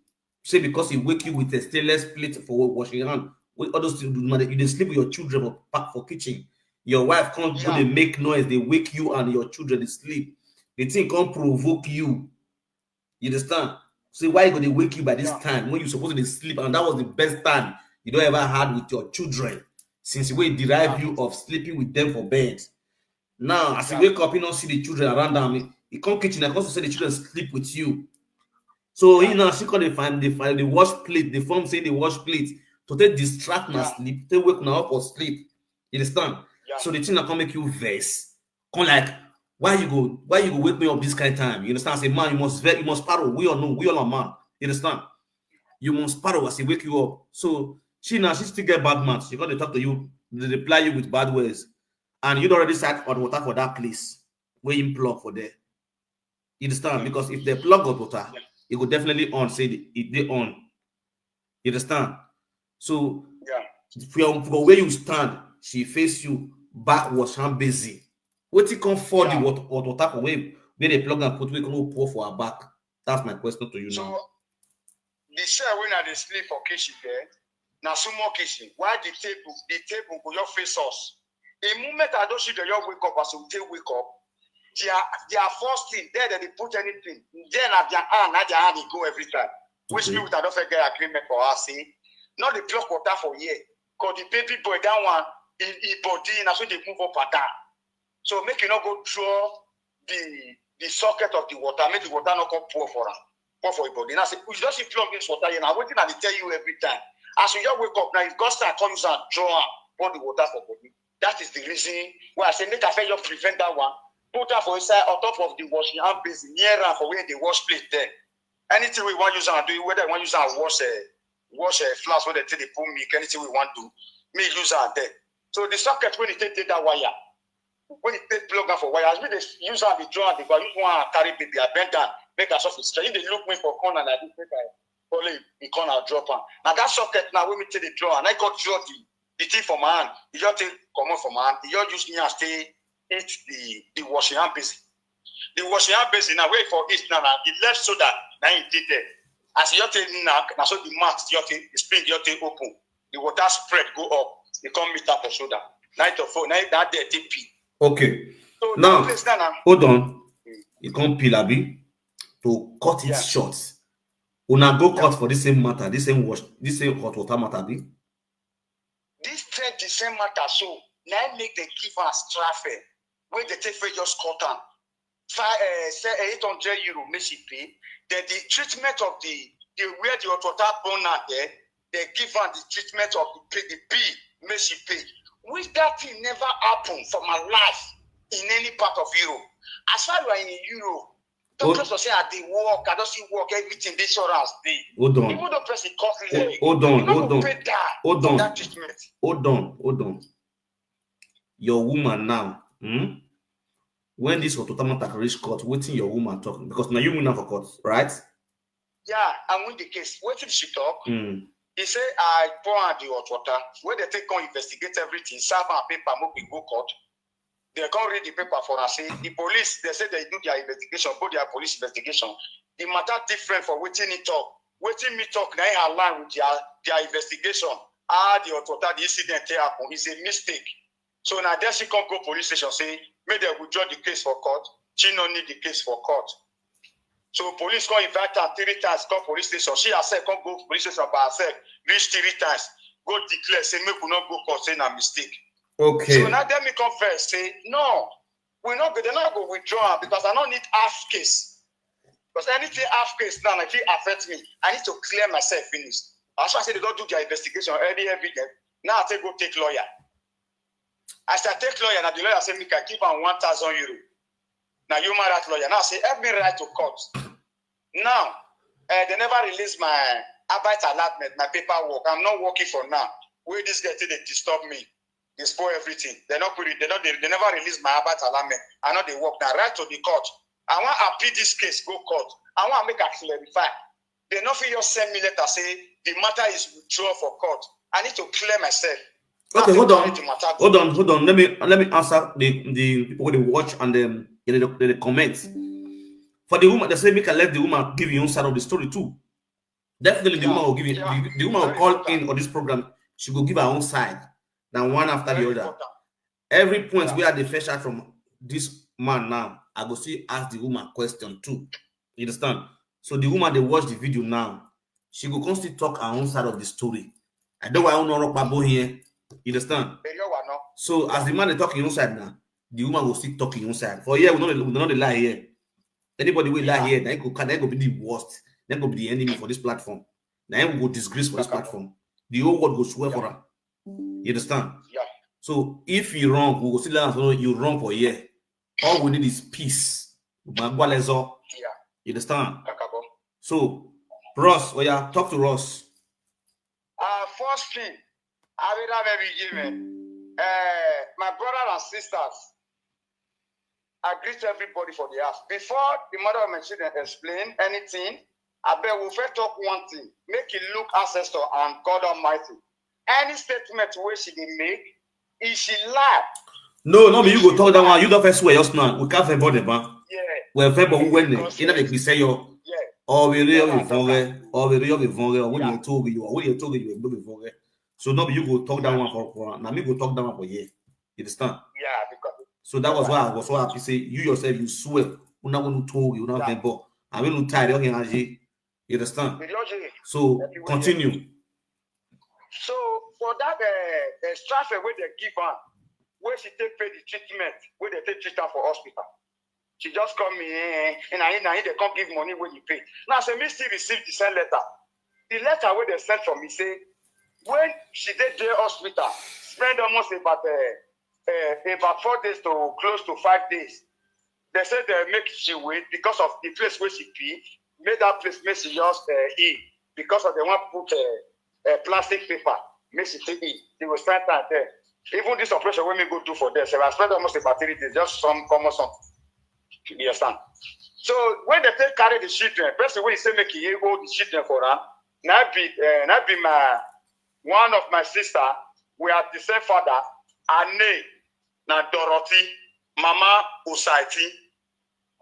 Say because he wake you with a stainless plate for washing hand. With all those things, you dey sleep with your children for kitchen. Your wife can't go, they make noise, they wake you and your children they sleep. The thing can't provoke you. You understand? See why they wake you by this time when you supposed to sleep, and that was the best time you don't ever had with your children since we derive you of sleeping with them for bed. Now, as you wake up, you don't see the children around them. You come kitchen, I also say the children sleep with you. So you know, she can't find the wash plate. The form say the wash plate to take distract my sleep, take wake now up or sleep. You understand? So the thing that can make you vex, come like, why you go wake me up this kind of time? You understand? Say, man, you must paro. We all know, we all are man. You understand? You must paro as he wake you up. So she still get bad man. She got to talk to you they reply you with bad words, and you'd already sat on water for that place where you plug for there. You understand? Because if they plug hot water, it could definitely on say they on. You understand? So from where you stand, she face you back was hand busy. What you come for the water for where they plug and put we can pour for her back. That's my question to you now. So the cell when I sleep for kitchen there, now some more kitchen. Why the table go your face us? A moment I don't see the young wake up as you take wake up. They are first thing there that they put anything. Then at their hand, they go every time. Which people that don't get agreement for us, see? Not the plug water for year. Because the baby boy that one, he body, and so they move up and down. So make you not go draw the socket of the water, make the water not come pour for him. Pour for your body. And I say, you just plug this water, you know, waiting and they tell you every time. As you just wake up now, if God start calling you and draw pour the water for body. That is the reason why I say make a fair you prevent that one. Put that for inside on top of the washing hand basin near for where the wash plate there. Anything we want to use and do, whether we want to use and wash a flask, whether they put milk, anything we want to, me use and there. So the socket when it take that wire, when it take plug for wire, as we use and the draw and the use one carry baby, I bend down, make a socket straight. If they look me for corner like this, make I pull it in corner drop on. Now that socket now when we take the draw and I got draw the thing from my hand, you just take come on from my hand, you just use me and stay. It's the washing hand basin. The washing hand basin now wait for it now. The left so that now it did there. As you take now so the max you take the spring you take open. The water spread go up. You come meet up for soda. Night of four, night that there take pee. Okay. So now hold on. You come peel abi to cut it short. Una go cut for the same matter, the same wash, the same hot water matter abi. This trend the same matter so now make the give us traffic. When they take for just cut on, say 800 euro, make she pay. Then the treatment of the where the water burn out there, they give her the treatment of the bill, make she pay. Which that thing never happened for my life in any part of Europe. As far as you are in Europe, doctors will say I dey work, I don't see work, everything they insurance dey. Hold on. People don't press the cost leg. Hold on. That treatment. Hold on. Your woman now, when this automatic reach court, waiting your woman talking because now you win for court, right? Yeah, and win the case. What did she talk? He said, I pour out the hot water. When they take on investigate everything, serve and paper, we go court. They can't read the paper for us. Say the police, they say they do their investigation, but their police investigation. The matter different for waiting it talk. Waiting me talk, now align with their investigation. The hot water, the incident happen is a mistake. So now then she can't go police station, say, may they withdraw the case for court. She don't need the case for court. So police can invite her 3 times, come police station. She herself can't go police station by herself, reach 3 times, go declare, say, make we not go court, say a mistake. Okay. So now then me come first, say, no, they're not going to withdraw because I don't need half case. Because anything half case now, if it affects me, I need to clear myself finished. That's why I say they don't do their investigation early every day. Now I go take lawyer. I start take lawyer, now the lawyer say, me can give him 1,000 euro. Now you marry that lawyer. Now say, help me write to court. Now, they never release my arbeit allotment, my paperwork. I'm not working for now. Where this guy they disturb me, they spoil everything. They never release my arbeit allotment. I know they work now. Write to the court. I want to appeal this case, go court. I want to make a clarify. They not feel just send me letter say the matter is withdrawn for court. I need to clear myself. Okay, hold on. Let me answer the people they watch and the comments. For the woman, they say make a let the woman give you own side of the story too. Definitely, the woman will give you. The woman will call in on this program. She will give her own side, then one after the other. Every point where they fetch out from this man now, I go see ask the woman question too. You understand? So the woman they watch the video now, she will constantly talk her own side of the story. I don't want to rock babo here. You understand? So as the man is talking inside now, the woman will still talking inside. For here, we don't lie here. Anybody will lie here, they go be the worst. They go be the enemy for this platform. Then we go disgrace for this platform. The whole world go swear for her. You understand? Yeah. So if you wrong, we will still learn you wrong for here. All we need is peace. You understand? So Ross, talk to Ross. First thing, I will have every given. my brother and sisters, I greet everybody for the house. Before the mother of my children explain anything, I bet we'll first talk one thing. Make it look ancestor and God Almighty. Any statement where she did make, is she lie? No, no, you go talk that one. You don't first swear just now. We can't favor them, man. Yeah. Well, favor who went there. You know, they say yo. Yeah. Or we really vongre, or we really vongre, or when you told you, or when you told you, you vongre. So no, you go talk that one for now. Me go talk that one for you. You understand? Yeah, because so that was why I was so happy. Say you yourself, you swear. You not want to told you, not favor. I mean, you tired of energy. You understand? So continue. So for that strap where they give her, where she take pay the treatment, where they take treatment for hospital. She just come in and I they can't give money when you pay. Now so me still receive the same letter. The letter where they sent from me say when she did the hospital, spend almost about 4 days to close to 5 days. They said they make she wait because of the place where she be, made that place make she just eat because of they want to put plastic paper, make she take it. They will spend time there. Even this operation when we go do for them, so I spent almost about 3 days, just some common something. You understand? So when they take carry the children, person when he say make he hold the children for her, now be my one of my sister, we are the same father, her name, now Dorothy, Mama Usaiti.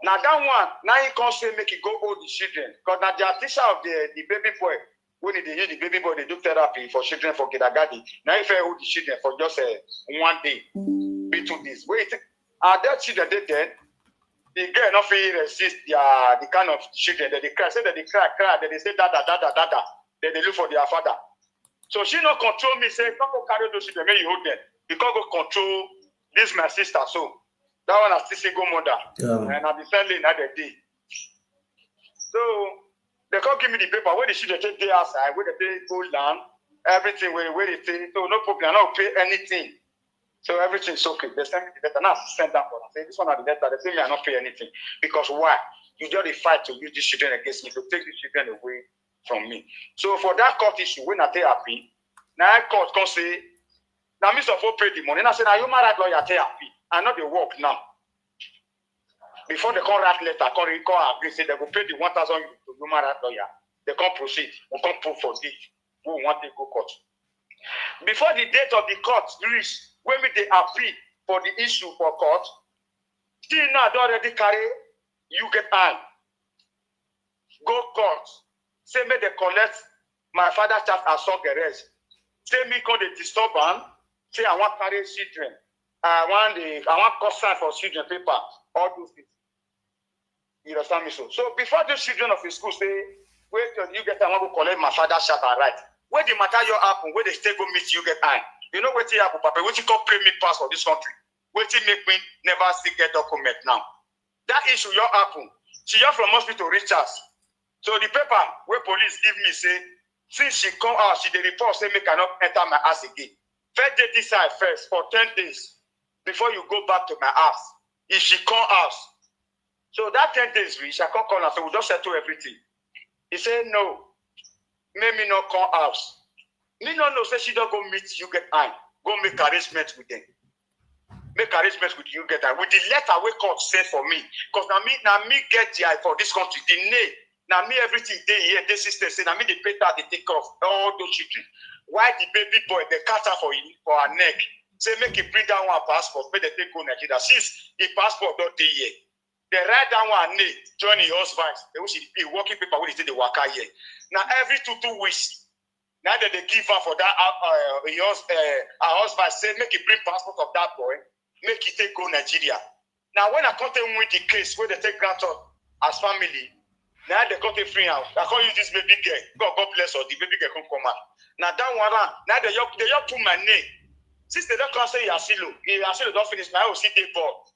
Now that one, now he can't say make he go hold the children. Because now the teacher of the baby boy, when they use the baby boy, they do therapy for children for kindergarten. Now if I hold the children for just 1 day, be 2 days. Wait, are there children they dead? The girl not feel resist the kind of children that they cry. Say that they cry, that they say da. Then they look for their father. So she not control me, say, don't go carry those children, may you hold them. You can't go control this my sister. So that one I still single mother. Yeah. And I'll be selling another day. So they can't give me the paper where the children take the outside, where they take gold land, everything where they take. So no problem, I don't pay anything. So everything's okay. They send me the letter. Now I send that for them. Say this one are the letter. They say me I not pay anything. Because why? You just fight to use these children against me, to take these children away from me. So for that court issue, when I take happy, now court can say, now me supposed pay the money. And I say, now you married lawyer take happy. I know they work now. Before they come write letter, come agree, say they go pay the 1,000 to human rights lawyer. They can't proceed. We can't prove for it. We want to go court. Before the date of the court reach, when we they appeal for the issue for court, still now they already carry you get on. Go court. Say me they collect my father child as son the rest. Say me call the disturbance. Say I want carry children. I want cost sign for children paper. All those things. You understand me so? So before those children of the school say, wait till you get I want to collect my father's child and right. Where the matter you happen, where they stay go meet you get on. You know what you happen, Papa? What you call premium pass for this country? What you make me never see get document now? That issue you happen. She just from hospital reach us. So the paper where police give me say, since she come out, she the report say me cannot enter my house again. First day decide first for 10 days before you go back to my house. If she come out, so that 10 days reach, I can't call her, so we just settle everything. He said no, make me not come out. Me no know say she don't go meet you get eye. Go make arrangements with them. Make arrangements with you get eye. With the letter we court sent for me. Because now me get the eye for this country. The name. Now me everything they here, this system say now me the pay that they take off all those children. Why the baby boy they cut her for her neck? Say make it bring down one passport, make they take go Nigeria. Since the passport don't they here. They write down one name, join the husband. They wish be working paper when they say the waka here. Now every 2 weeks. Now that they give her for that, her husband said, make it bring passport of that boy, make it take go Nigeria. Now when I come to win the case where they take grant as family, now they come to free out. I can't use this baby girl. God bless her. The baby girl come out. Now that one, now they just put my name. Since they don't come say Yasilo don't finish. Now I will see the ball.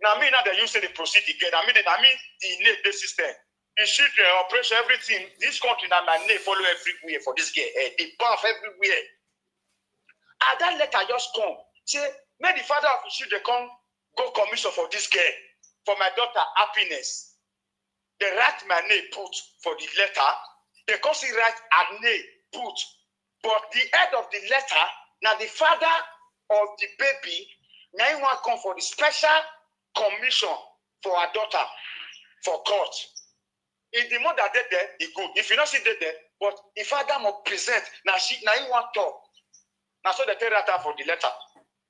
Now me now they use the proceed again. I mean the name the system. The children, operation, everything. This country now my name follow everywhere for this girl. They buff everywhere. And that letter just come. Say, may the father of the children come go commission for this girl, for my daughter happiness. They write my name put for the letter. They come see write her name put. But the head of the letter, now the father of the baby, now you want to come for the special commission for her daughter for court. If the mother dead there, it good. If you not see dead there, but if father must present, now you want to talk. Now so they tell her for the letter.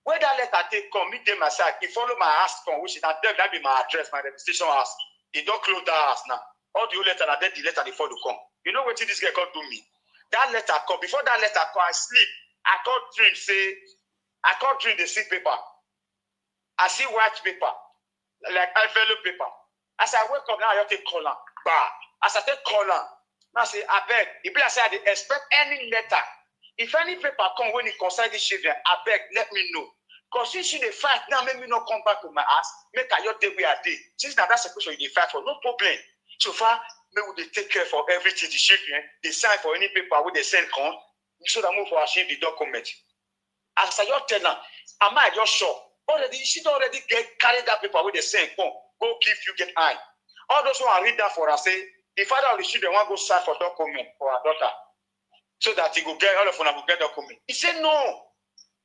Where that letter take come, meet them aside. He follow my house come, which is that be my address, my registration house. He don't close that house now. All the old letter, and then the letter before to come. You know what this guy can't do me? That letter come. Before that letter come, I sleep. I can't dream the seed paper. I see white paper, like envelope paper. As I wake up now, I take color. Bah. As I take color, now I say, I beg. If I say I dey expect any letter, if any paper come when it concern these children, I beg, let me know. Because since you dey fight now, make me not come back to my house. Make I your day where I dey. Since now that's a question you dey fight for, no problem. So far, me will they take care for everything. The children, they sign for any paper where they send come. So that move for achieve the document. As I your tell her, am I just sure? Already, she don't already carry that paper where they send come. Go give you get eye. All those who are read that for us say the father of the children want to go sign for document for her daughter, so that he go get all of them will get document. He said no.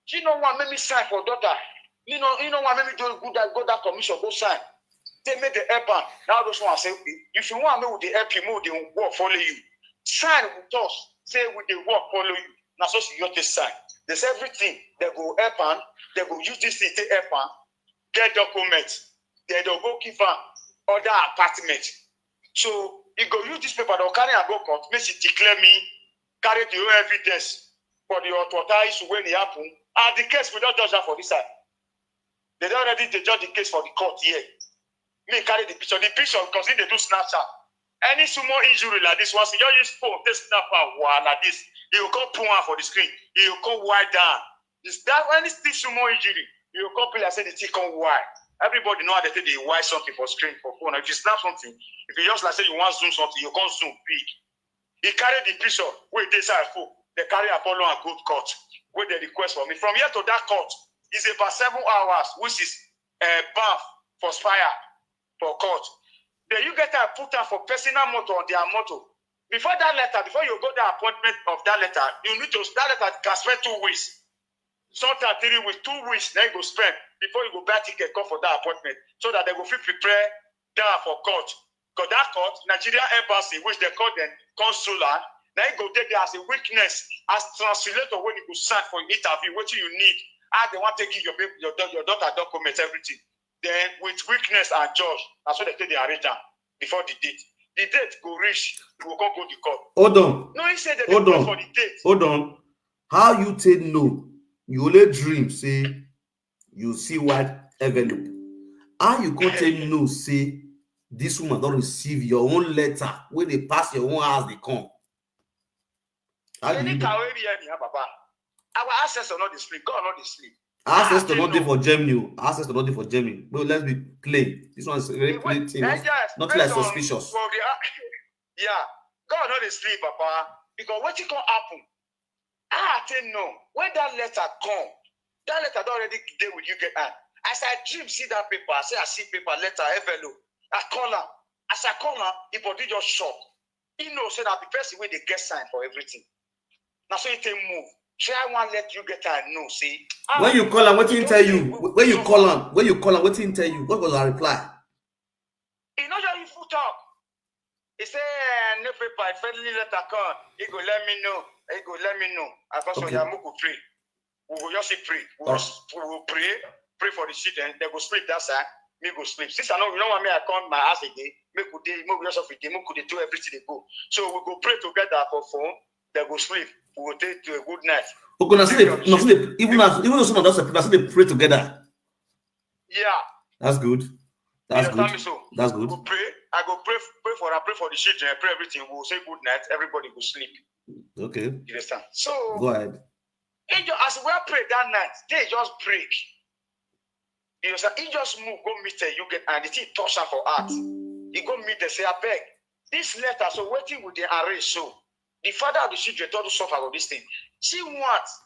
She don't want me sign for daughter. You know want me do good that go that commission go sign. They made the help. Now those one say if you want me with the help, you move the work follow you. Sign with us. Say with the work follow you. Now so she got to sign. There's everything. They go help and they go use this thing to help and get documents. They don't go give her other apartment. So he go use this paper, they'll carry and go court, make she declare me, carry the whole evidence for the authorities when it happen. And the case we don't judge that for this side. They don't already judge the case for the court here. Me carry the picture because if they do Snapchat. Any small injury like this, once you use phone, they snap out like this, you will come pull one for the screen, you will come wide down. Is that any small injury, you will come play and say the thing come wide. Everybody know how they take the wide something for screen for phone. If you snap something, if you just like say you want zoom something, you can't zoom big. He carried the picture where they say phone. They carry Apollo and good court. Where they request for me. From here to that court is about 7 hours, which is bath for spire for court. Then you get a put her for personal motor on their motor. Before that letter, before you go to the appointment of that letter, you need to that letter can spend 2 weeks. Sometimes 3 weeks, 2 weeks, then you go spend before you go buy ticket come for that appointment. So that they go feel prepare down for court. Because that court, Nigerian embassy, which they call them consular, then you go take there as a witness, as translator when you go sign for interview, what you need. They want to give your daughter documents, everything. Then with witness and judge, that's what they take the arrange before the date. The date go reach, you will go to court. Hold on. No, he said that Hold on. For the date. Hold on. How you take no? You only dream, say you see white envelope. How you go take no, say this woman don't receive your own letter when they pass your own house, they come. How do you know? Our ancestors not the sleep. God not the sleep. Access to nothing for Germany. Access to nothing for Germany. But let's be plain. This one is very plain thing. Not like suspicious. Yeah. God not the sleep, Papa. Because what it can happen? I tell no. When that letter come, that letter don't already there with you get on. As I dream, see that paper. I say I see paper, letter, envelope. I call her. As I call her, the body just shock. He knows so that the person where they get signed for everything. Now so it move. Try one let you get and know. See. When you call him, what did he tell you? When you call him, what did he tell you? What was our reply? He not just full talk. He say no paper, friendly letter come. He go let me know. He go let me know. I first okay. We go pray. We go just pray. We will pray for the children. They go sleep that side. Me go sleep. Since I know you don't want me, I come my house again. Make good day, make just of a day, make good do everything they go. So we go pray together for phone. They go sleep. We will take to a good night. Okay, even though someone does they pray together. Yeah. That's good. That's good. So That's good. We go pray. I go pray for the children, pray everything. We will say good night. Everybody go sleep. Okay. You understand? So go ahead. As we pray that night, they just break. You understand? He just move, go meet her, you get and the thing touch her for heart. He go meet her, say, I beg. This letter, so waiting with the array, so the father of the children don't suffer of this thing. She wants,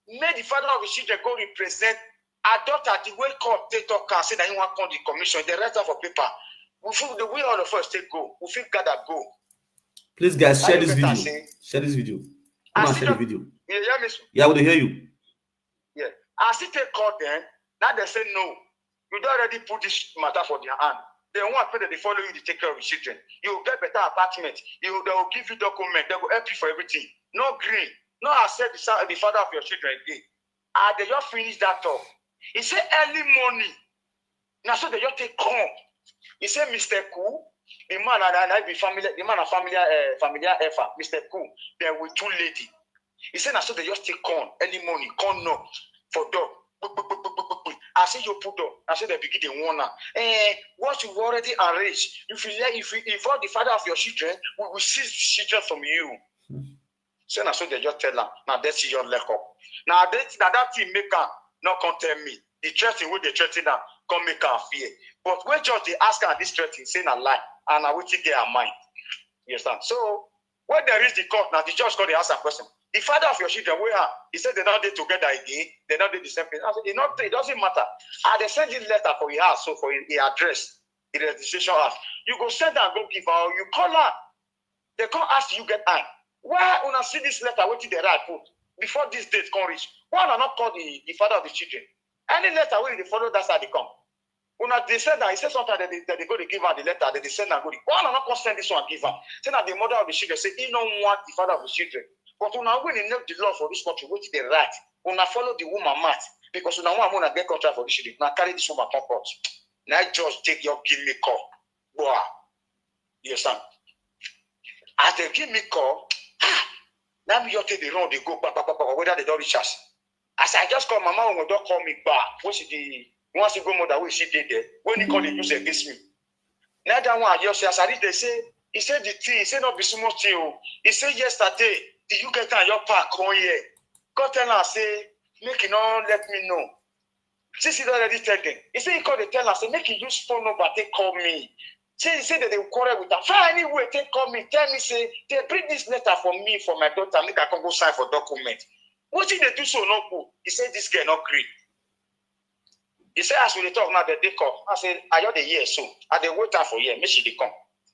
made the father of the children go represent her daughter, the way court they talk and say that he want to come the commission, the rest of paper. We feel the way all of us take go. We feel gather go. Please, guys, share this video. Share this video. Come on, share the video. You hear me? Yeah, I will hear you. Yeah. As it take call them, now they say no. You don't already put this matter for their hand. They want to follow you to take care of your children. You will get better apartment. They will give you document. They will help you for everything. No green. No accept the father of your children again. And they just finish that talk. He said early morning. Now so they just take come. He said Mr. Cool, the man and I be familiar, the man and familiar effort, Mr. Cool, there were two ladies. He said now so they just take come early morning, come knock for door. I say you put up. I say they begin the warner. What you've already arranged, if you involve the father of your children, we will seize children from you. So now so they just tell them, now that's your leg up. Now that thing make her not come tell me. The threatening with the threatening now come make her fear. But when judge they ask her this threatening, saying a lie, and I will take their mind. You understand? So when they reach the court, now the judge got to ask a question. The father of your children, where are? He said they're not there together again. They're not there the same place. I said, it doesn't matter. And they send you letter for your house, so for the address, the registration house. You go send her and go give her, or you call her. They come ask you get her. Why when I see this letter, what did they write put? Before this date can reach, why not call the father of the children? Any letter where they follow, that's how they come. When they send her, he said sometimes that they go to give her the letter, that they send her go. Why not send this one and give her? Say that the mother of the children say he don't want the father of the children. But when they know the law for this country, what they right? When I follow the woman mat, because when I want to get contract for this children, now carry this woman come court. Now just take your give me call. Boy, you understand? As they give me call, now me just take the road, they go back, whether they don't reach us. As I just call mama, when don't call me back, what she the once you go mother, where she did there, when he call the use against me. Now that one, I just say, as I read, they say, he said the thing, he said not be so much thing. He said yesterday, did you get on your park on here? God tell her, say, make it not let me know. Since he already tell them, he said he called the teller, say, make it use phone number, they call me. Say he said that they will quarrel with her. Fine, anyway, they call me, tell me, say, they bring this letter for me, for my daughter, make I can go sign for document. What did they do so no good? He said this girl not agree. He said, as we talk now, they come. I said, I just the year so. I they wait for year, make she they come.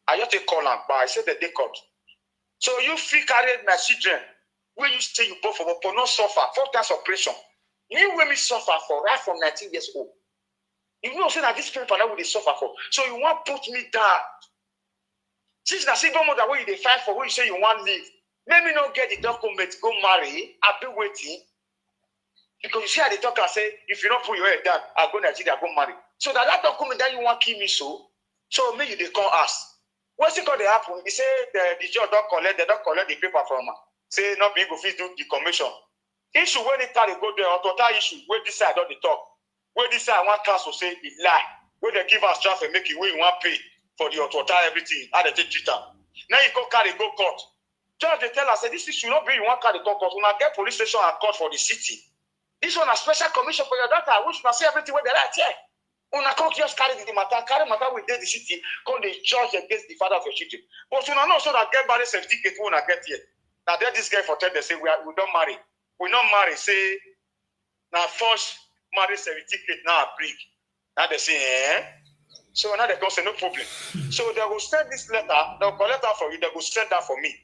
I just take call and buy. I said that they come. So you feel carried my children. When you stay, you both for not suffer 4 times operation. You will me suffer for right from 19 years old. You know, say that this people that will they suffer for. So you want to put me down. Since the single mother where they fight for, where you say you want to live, let me not get the document, go marry. I've been waiting. Because you see how they talk and say, if you don't put your head down, I'll go to Nigeria, go marry. So that document that you want to kill me so maybe they call us. What's it going to happen? He say the judge don't collect the paper from her. Say not being go fit do the commission. Issue when they try to go there, or total issue, where this side don't they talk. Where this side one council say it lie. Where they give us traffic, make it where you want pay for the total everything, how they take it down. Now you go carry go court. Judge they tell us say this issue not be you want carry go court. When I get police station and court for the city. This one a special commission for your daughter, which must say everything where they right here. Una come just carry the matter within the city, come the judge against the father of your children. But you know so that get marriage certificate when I get here. Now there this guy for 10 they say we don't marry. We don't marry, say now first marriage certificate now bring. Now they say, So now they go say no problem. So they will send this letter, they'll collect that for you, they will send that for me.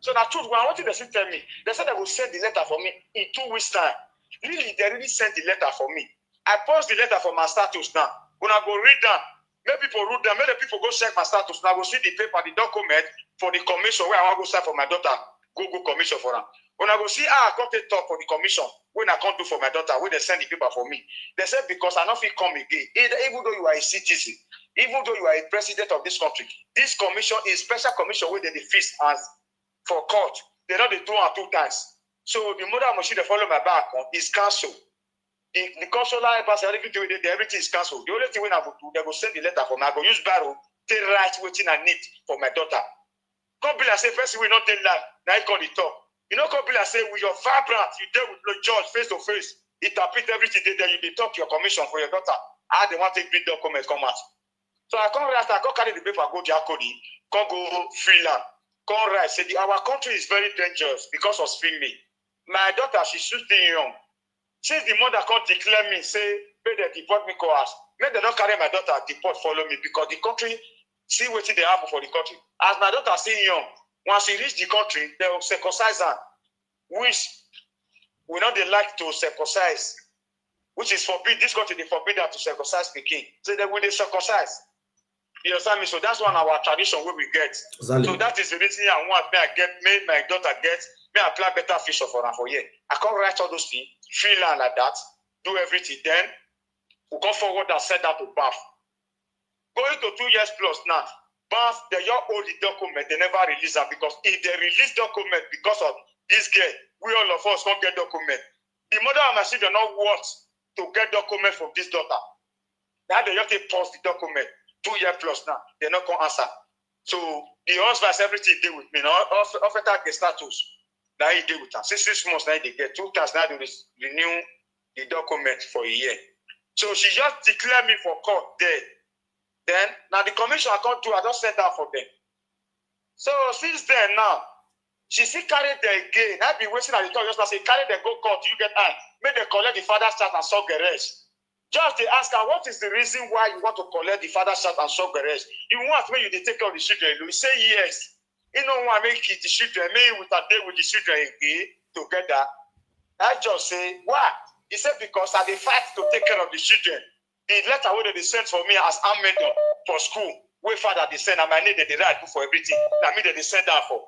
So now truth, when I want you to tell me, they said they will send the letter for me in 2 weeks' time. Really, they really sent the letter for me. I post the letter for my status now. When I go read them, make people read them, make the people go check my status. Now I go see the paper, the document for the commission where I want to go sign for my daughter. Go commission for them. When I go see I can't talk for the commission, when I can't do for my daughter, when they send the paper for me. They said because I don't feel come again. Even though you are a citizen, even though you are a president of this country, this commission is special commission where they fix as for court. They not they do it 2 times. So the mother machine they follow my back on is cancelled. The consular embassy, everything is cancelled. The only thing when I go do, they go send the letter for me. I go use barrel, take right waiting I need for my daughter. Come be like say person will not tell that. Now you call the talk. You know, come be like say with your vibrant, you deal with the judge face to face. Interpret everything there. You talk to your commission for your daughter. How they want to take big documents come out. So I come right, I go carry the paper, go Diakoni, come go freelance, come right. Say our country is very dangerous because of filming. My daughter, she's still young. Since the mother can't declare me, say, may they deport me course. May they not carry my daughter, deport, follow me, because the country, see what they happen for the country. As my daughter still young, once she reach the country, they will circumcise her, which we not they like to circumcise which is forbid. This country, they forbid that to circumcise the king. So they will circumcise. You understand me? So that's one of our tradition where we get. Exactly. So that is the reason I want may my daughter get, may I apply better fish for her for year. I can't write all those things, feel like that, do everything. Then we go forward and send that to BAF. Going to 2 years plus now, BAF, they all hold the document, they never release that because if they release document because of this girl, we all of us can't get document. The mother and my children not want to get document from this daughter. Now they just pause the document. 2 years plus now, they're not going to answer. So the husband has everything they with me. Now, offer the status. Now he deal with her. 6 months now they get 2 times now they renew the document for a year. So she just declared me for court there. Then now the commission I can't do, I just sent that for them. So since then now, she still carried the again. I've been waiting at the top just now say carry the go court, you get out. May they collect the father's child and suck the rest. Just they ask her, what is the reason why you want to collect the father's child and suck the rest? You want when you take care of the children, you say yes. You know why make it the children, may with a day with the children again together. I just say, why? He said, because I dey fight to take care of the children. The letter where they sent for me as handmaiden for school, where father they send, and my name they write for everything. Now me they send that for.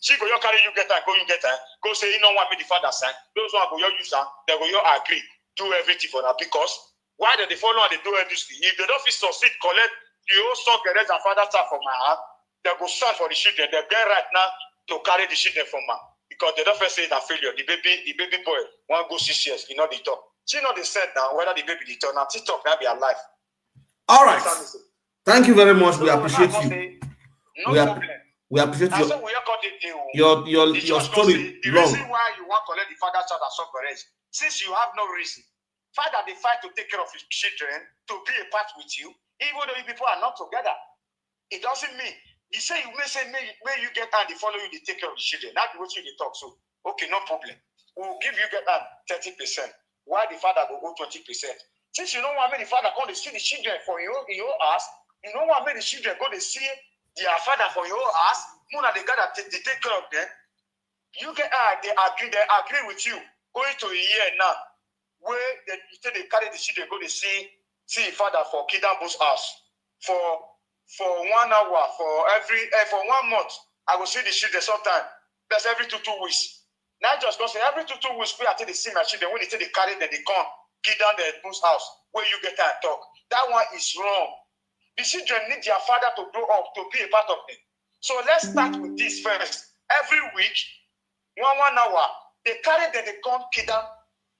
She go you carry you get her, go you get her. Go say you don't want me the father sign. Those one go you use her, they go you agree, do everything for that because why do they follow and they do everything? If they don't feel succeed, collect the whole son the rest and father start from my heart, they go stand for the children. They get right now to carry the children from her. Because they don't first say that failure. The baby boy want go 6 years, you know the talk. She know they said now whether the baby the turn now TikTok now be alive. All right. Thank you very much. We appreciate you. No problem. We appreciate you. Your story. The reason why you want to let the father child and suffer is since you have no reason. Father they fight to take care of his children, to be a part with you, even though you people are not together. It doesn't mean you say you may say may you get and they follow you, they take care of the children. That's what you talk. So okay, no problem. We'll give you get that 30%. Why the father will go 20%? Since you don't want me the father go to see the children for your ass, you don't want me the children go to see their father for your ass. More than they gotta they take care of them. You get they agree with you. Going to a year now, where they carry the children go to see the father for Kidambo's house for 1 hour, for 1 month. I will see the children sometime. That's every two weeks. Now just because every two weeks we until they see my children when they carry them, they come get down the Boo's house where you get and talk. That one is wrong. The children need their father to grow up to be a part of them. So let's start with this first. Every week, 1 hour, they carry them, they come get down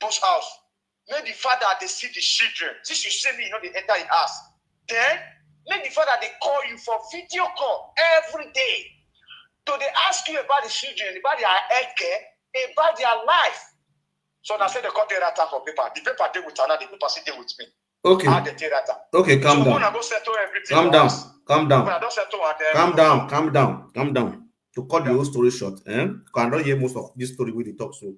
Boo's house. Make the father they see the children. Since you see me, you know they enter in house. Then make the father they call you for video call every day. So they ask you about the children, about their health care, about their life. So I said they got the rata for paper. The paper deal with another, the paper still deal with me. Okay. Okay, calm down. Calm down. To cut the whole story short, cannot hear most of this story with the talk, so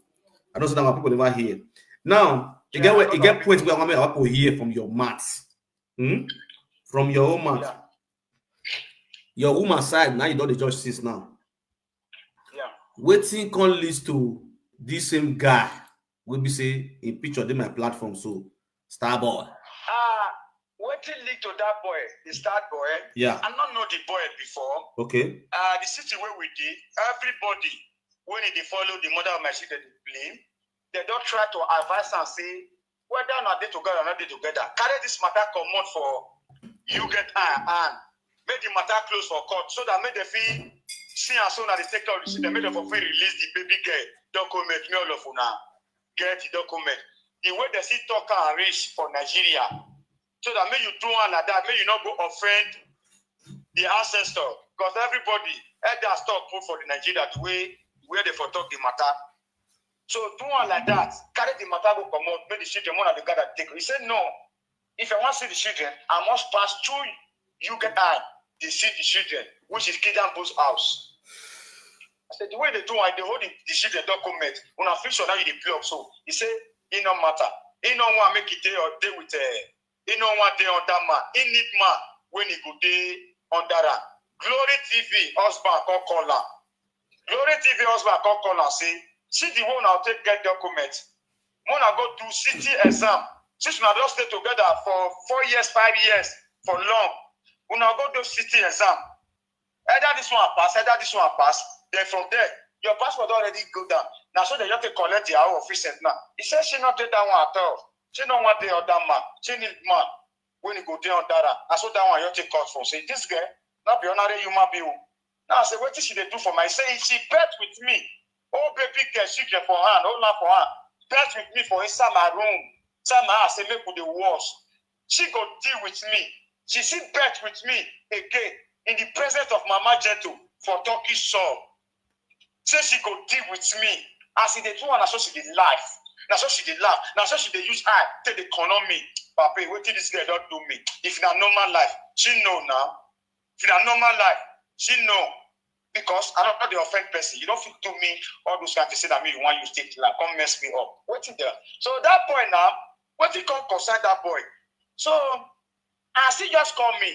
I don't see that people never hear. Now, you get points where I will hear from your maths. From your own mouth. Yeah. Your woman side, now you don't the judge since now. Yeah. Waiting can lead to this same guy will be say in picture of my platform, so Starboy. Waiting lead to that boy, the star boy. Yeah. I don't know the boy before. Okay. The city where we did, everybody, when they follow the mother of my children, they blame. They don't try to advise and say, whether or not they together or not they together. Carry this matter come out for you get and make the matter close for court so that make the fee see as soon as they take care of the children, make them for free release the baby girl document, me all of now get the document. The way they see talk and reach for Nigeria, so that may you do one like that, may you not go offend the ancestor, because everybody had that stock put for the Nigeria the way where they for talk the matter. So do one like that, carry the matter go come out, make the children one of the guy that take. He said no. If I want to see the children, I must pass through you get out. They see the children, which is Kidambo's house. I said, the way they do it, they hold the children document. When I finish on now, you play up. So he said, it no matter. He don't want to make it day or day with he don't want day on that man. He need man when he go day on that. Glory TV husband call her. Glory TV husband call her. Say, see the one I'll take get document. When I go do city exam Since we just stay together for 4 years, 5 years, for long, we now go do city exam. Either this one pass, either this one pass. Then from there, your passport already go down. Now so they have to collect the our office now. He said she not did that one at all. She don't want the other man. She need man when you go down that. And so that one you take court for. Say this girl, not be honorary human being. Now I say, what did she do for me? I say she bet with me. Oh baby girl, she get for her, hold on for her. Bet with me for inside my room. Inside my house, say make with the walls. She go deal with me. She see bet with me again in the presence of Mama Gentle for Turkish soul. Say she go deal with me. As in the two and so she did laugh. Now so she did laugh. Now so she did use eye to the economy. Papa, what did this girl don't do me? If in a normal life, she know now. If in a normal life, she know. Because I don't know the offend person. You don't fit to me all those kinds of say that me you want you to take like come mess me up. What is there? So that boy now, what he come concern that boy? So as he just call me.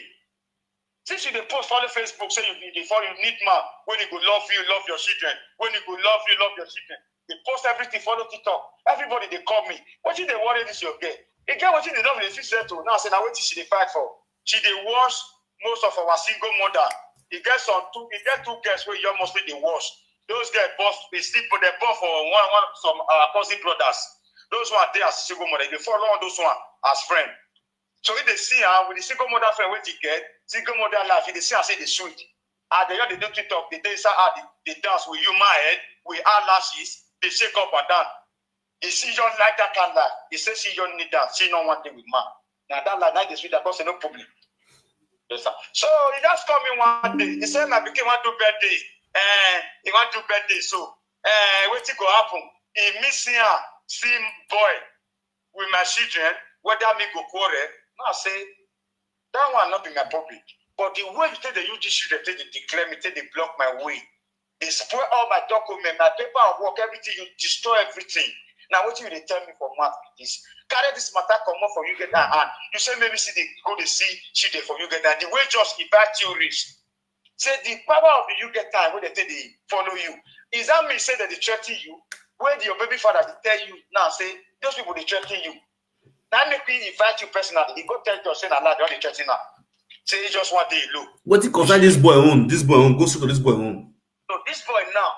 Since you dey post follow Facebook, say you need man when he go love you, love your children. When he go love you, love your children. They post everything, follow TikTok. Everybody they call me. What did they worry this your girl? Again, what did they love they fix to? Now say now what she they fight for? She they wash most of our single mother. He get two girls where you're mostly they wash. Those girls boss they sleep for their boss for one some cousin brothers. Those one they as single mother. They follow on those one as friend. So if they see her with the single mother friend what he get, single mother life, if they see her say the sweet. And they do TikTok, they dance they dance with human head, with eyelashes, they shake up and down. If she don't like that kind of life, he says she don't need that, she don't want it with man. Now that like the sweet, because no problem. Yes, sir. So he just called me one day. He said my pikin want to do birthday. He want to do birthday. So what it go happen? He missing her, see boy with my children, whether me go quarrel. Now I say that one not be my problem. But the way you take the use this children, take they declare me, take they block my way. They spoil all my documents, my paper of work, everything, you destroy everything. Now what you they tell me for month this? Carry this matter come up for you get that hand. You say maybe see they go to see children for you get that. The way just invite you rich. Say the power of the you get time when they take they follow you. Is that me say that they threaten you? When your baby father they tell you now say those people they threaten you. Now make me invite you personally. He go tell you say na lad they threaten now. Say he just want day low. What he concern this boy own? This boy own. Go straight to this boy own. So this boy now,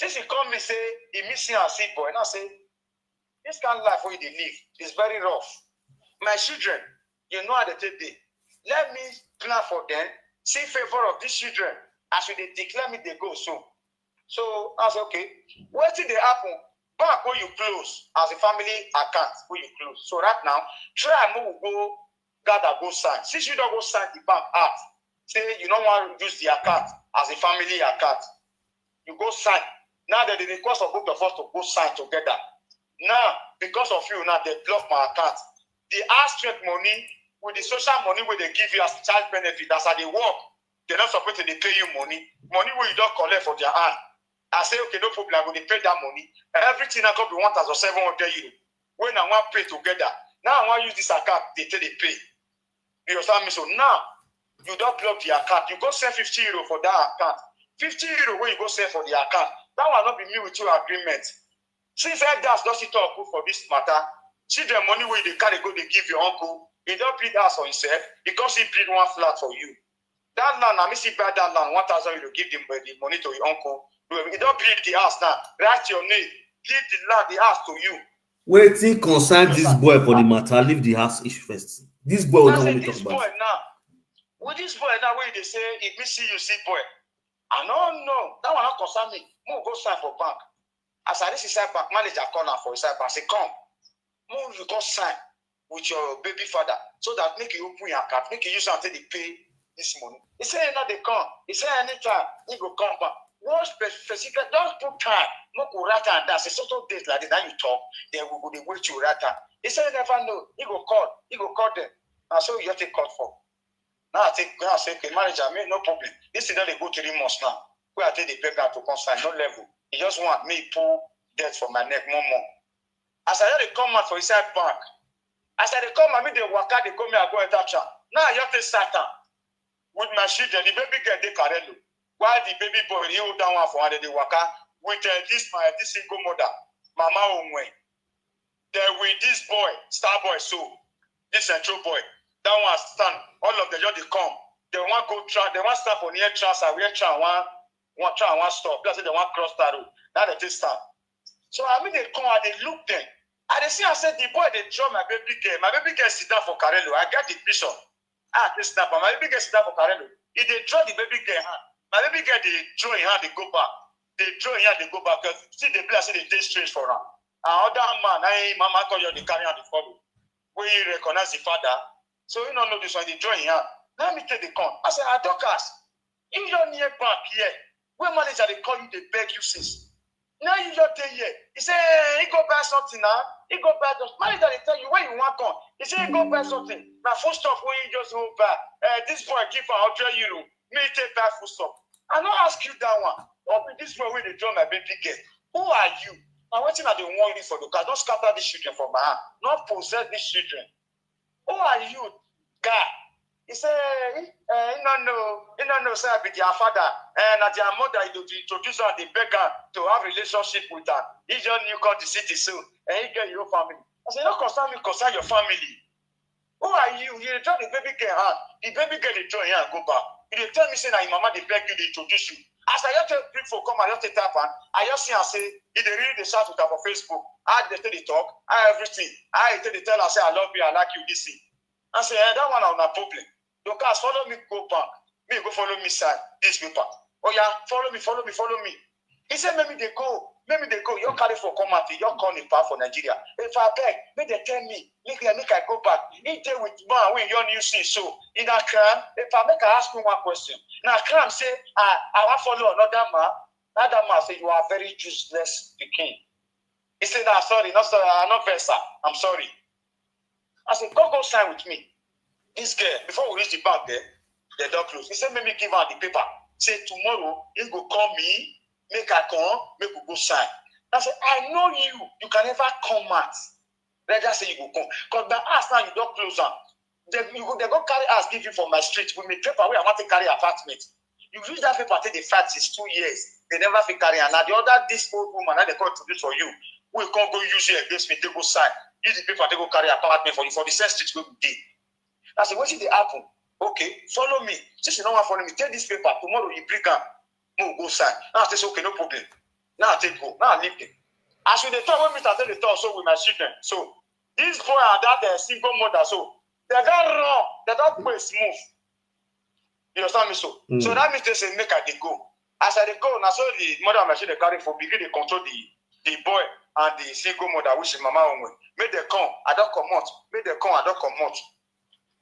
since he come me say he missing a seed boy, now say this kind of life where they live is very rough. My children, you know how they take it. Let me plan for them, see favor of these children. As they declare me, they go soon. So I said, okay, what did they happen? Bank where you close as a family account where you close. So right now, try and move go gather go sign. Since you don't go sign the bank out, say you don't want to use the account as a family account. You go sign. Now that the request of both of us to go sign together. Now, because of you, now they block my account. The abstract money with the social money where they give you as child benefit, as they work, they're not supposed to pay you money. Money where you don't collect for their hand. I say, okay, no problem, I'm going to pay that money. Everything I got be 1,700 euro. When I want to pay together, now I want to use this account, they pay. You understand me? So now, you don't block the account. You go send 50 euro for that account. 50 euro when you go send for the account. That will not be me with your agreement. Since elders does it talk for this matter, see the money where they carry go, they give your uncle. He don't build house for himself because he build one flat for you. That land, I miss he buy that land, 1,000 euro, give the money to your uncle. He don't build the house now. Write your name, give the land, the house to you. Waiting concern this boy for the matter. Leave the house issue first. This boy will not want me to talk about. With this boy now, where they say, if me see you see boy, I don't know. That one not concern me. Move go sign for bank. As I this inside bank, manager call now for inside bank. Say, come. Move you go sign with your baby father so that make you open your account, make you use until they pay this money. He say now they come. He say anytime he go come back. One specific, don't put time. No go write and that's a sort of date like that. Then you talk, then we go the way you write time. He say never know. He go call them. And so you have to call for. Now I say, okay, manager, me no problem. This is not they go 3 months now. Where I take the paper to consign, no level. He just want me pull debt for my neck, more. As I they come out for inside bank, as I they come, I mean they work out, they come here, I go enter chat. Now I have to start with my children, the baby girl they carry. While the baby boy he hold down one for one, they work out with this single mother, Mama Onwe. Then with this boy, star boy, so this central boy, that one stand, all of them just come. They want go try, they want start for near transfer, we try one stop. That's they want cross that road. Now they just start. So I mean they come and they look them. And they see I said the boy they draw my baby girl. My baby girl sit down for Carello. I get the picture. This snap. My baby girl sit down for Carello. If they draw the baby girl hand, my baby girl they draw in hand, they go back. They draw in hand, they go back. Because see the place they take strange for her. Another man, mama call you, they carry on the follow. We recognize the father. So you don't know this one, they draw in hand. Let me take the con. I said, Adokas, you don't near back here. When manager they call you, they beg you since. Now you just there here. He say, he go buy something now. He go buy something. Manager they tell you where you want come. He say, he go buy something. Now food stuff when you just go buy. This boy give for 100 euro. Me take back food stuff. I don't ask you that one. Or this way when they draw my baby girl. Who are you? Now waiting at the one you for the car. Don't scatter these children from my hand. Not possess these children. Who are you, guy? He said, you don't know, sir, be their father, and their mother, to introduce her, they beg her to have a relationship with her. He just new come to city soon, and he get your family. I said, don't concern me, concern your family. Who are you? You draw the baby girl hand. The baby girl, they draw here and go back. You tell me, say, that your mama, they beg you, they introduce you. As I just tell people, come, I just take that one. I just see and say, if they really they shout with her for Facebook, I they tell the talk, I everything. I tell they tell her, say, I love you, I like you, this thing. I say, that one, I'm not problem. Lucas, follow me, go back. Me, go follow me, side, this paper. Oh, yeah, follow me. He said, maybe they go. You're carry for comedy, you're calling power for Nigeria. If I beg, make they tell me, make I go back. He did with man when you're new see. So, in a crime, if I make I ask you one question. Now, crime say, I want to follow another man. Another man say, you are very useless, the king. He said, nah, sorry, I'm not very sir. I'm sorry. I said, go sign with me. This girl, before we reach the bank there, the door closed. He said, maybe give her the paper. Say, tomorrow, he go call me, make I come, make we go sign. I said, I know you. You can never come out. Let us say you go come. Because by us now, you don't close them. They go carry us, give you from my street. We make paper where I want to carry apartment. You use that paper, take the fight since 2 years. They never fit carry. And now the other, this old woman, that they call to do for you. We can't go use it against me, they go sign. Use the paper, they go carry apartment for you for the same street where we did. I said, what did they happen? Okay, follow me. Since you don't want to follow me, take this paper. Tomorrow you bring them. No, go sign. Now I say, okay, no problem. Now I take go. Now I leave them. As we talk, when we start to talk, so with my children. So this boy and that single mother, so they don't run, they don't play smooth. You understand me? So that means they say, make I go. As I go, now so the mother and my children carry for begin to control the boy and the single mother, which is Mama Onwe. Make them come, I don't come out. Make them come, I don't come out.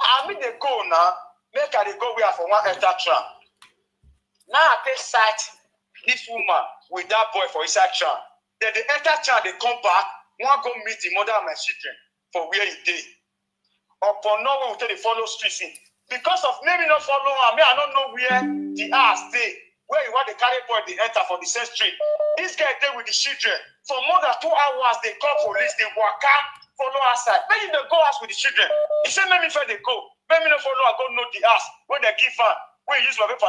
I mean, they go now, make her they go where for one enter tram. Now I take sight this woman with that boy for inside tram. Then they enter tram, they come back, one go meet the mother and my children for where he did. Upon no one will tell the follow streets in. Because of maybe not follow her, I don't know where the ass stay. Where you want the carry boy, they enter for the same street. This guy there with the children. For more than 2 hours, they call police, they walk out. Follow outside. Maybe they go ask with the children. He said, maybe if they go. Maybe they follow and go know the ass. When they give her, when you use my paper,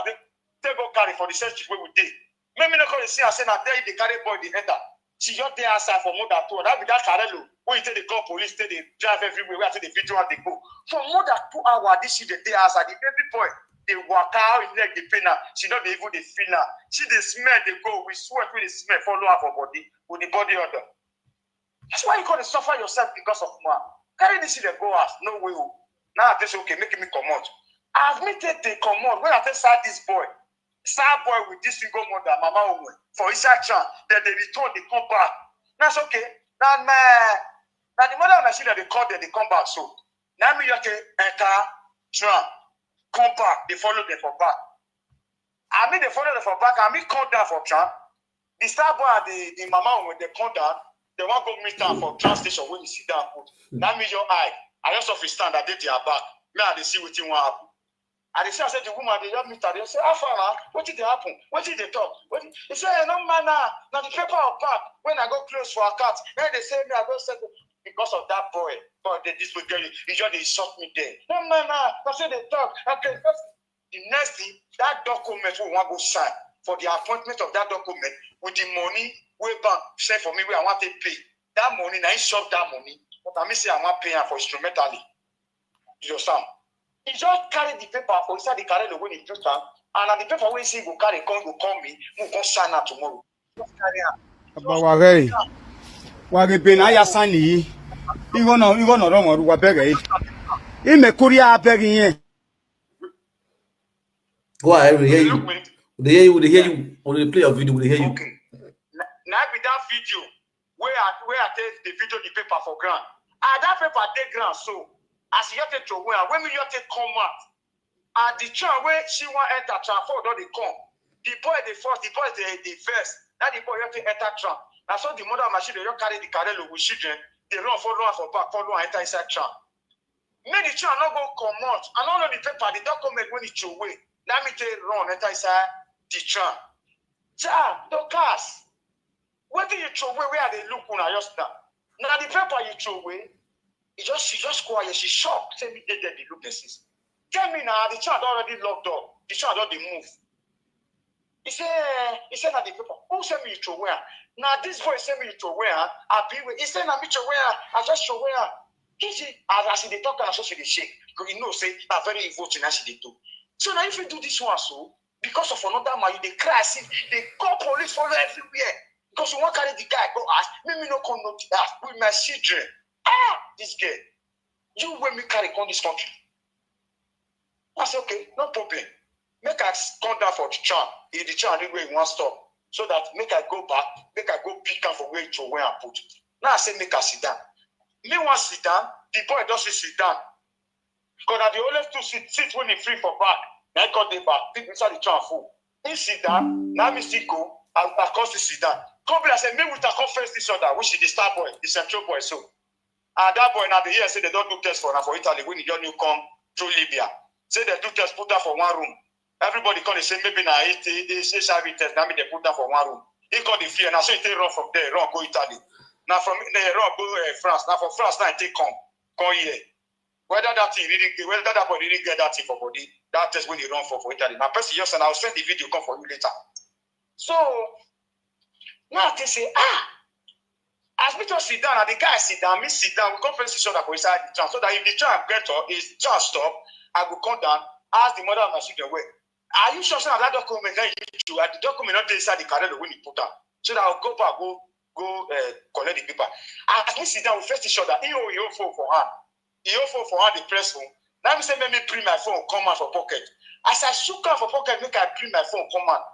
they go carry for the same street where we did. Maybe they go and see and say, now there they carry boy, they enter. She just there outside for more than 2 hours. That be that Carello. When you tell the call police, they drive everywhere. Where I tell the video and they go. For more than 2 hours, this shit they outside. The baby boy, they walk out, his leg, they pain her. She not even they feel her. She they smell, they go. We sweat with the smell, follow her for body, with the body order. That's why you got to suffer yourself because of man. Carry this shit and go out. No way. Now I say, okay, make me come out. I've made it they come out. When I tell this boy with this single mother, Mama Onwe, for inside chan, then they return, they come back. That's okay. Now the mother and the children, they call them, they come back. So now me just enter tran, come back, they follow them for back. I mean they follow them for back, I mean come down for tran. The star boy and the Mama Onwe, they come down. They want to go meet down for trans station when you sit down. That means your eye. I just off stand, I did their back. Me and they see what you want happen. And they say, I said, the woman, they just meet her. They say, how far, what did they happen? What did they talk? They say, no man, now the paper of back. When I go close for a cat, then they say, me, I go settle. Because of that boy. But this will tell you, he just shot me there. No man, I say they talk. Okay, the next thing, that document we want to go sign for the appointment of that document with the money. Way bank send for me where I want to pay. that money, now he shop that money. But I mean say I'm not paying for instrumentally. Your son. He just carry the paper for inside the carry the way he just and the paper when he see go carry go call me, we go sign out tomorrow. Just carry out. But wage bena ya sani. Igo no wrong wa bege. Ime kuria bege yen. Go ahead, we hear you. They hear you, they hear you. When they play your video, they hear you. Okay. Now with that video, where I take the video, the paper for grant. That paper take grant, so as you take to where when you take come out, and the child where she want enter transfer, don't they come? The boy the first, the boy the first. That the boy you take enter trunk. And so the mother machine they don't carry the carrel with children. They run for back, follow and enter inside trunk. Make the child not go come out. And all of the paper, the document when it's away. Now me take run enter inside the trunk. Child, no cast. What do you throw away? Where are they look when I just now? Now the paper you throw away. She just quiet. She shocked. Tell me they look this is. Tell me now the child already locked up. The child already moved. He said that the paper. Who sent me to where? Now this boy sent me to where? I be with. He said I me to where? I just show where. He said as they talk and so she they shake. Because you know say a very evil thing as they do. So now if you do this one so because of another man you they cry see they call police follow everywhere. Because you want to carry the guy go ask me no come not ask with my children. This girl, you when me carry on this country. I said, okay, no problem. Make I come down for the child. If the child anyway want stop. So that make I go back, make I go pick up for where to where I put. Now I say make I sit down. Me want sit down, the boy doesn't sit down. Because I the only two sit when he free for back. Now I got the back, people inside the child full. He sit down, now me still go, I cause to sit down. Come I say, me with a conference this other, which is the star boy, the central boy, so. And that boy now the year say they don't do test for Italy when you don't come through Libya. Say they do test, put that for one room. Everybody come and say maybe now it's HIV test, now they put that for one room. He got the fear, now so he take run from there, run go Italy. Now from there, run go France. Now for France, now he take come here. Whether that boy really get that thing for body, that test when he run for Italy. Now person just and I'll send the video come for you later. So now they say, as me just sit down, and the guy sit down, me sit down, we conference each other for inside the trunk. So that if the trunk get up, his trunk stop, I will come down, ask the mother of my children, where are you sure that document that you the document not inside the carrel when you put down? So that I'll go back, go collect the paper. As me sit down, we face each other, he hold phone for hand. He hold phone for hand, the press phone. Now me say, let me bring my phone, come out for pocket. As I shook out for pocket, make I bring my phone, come out.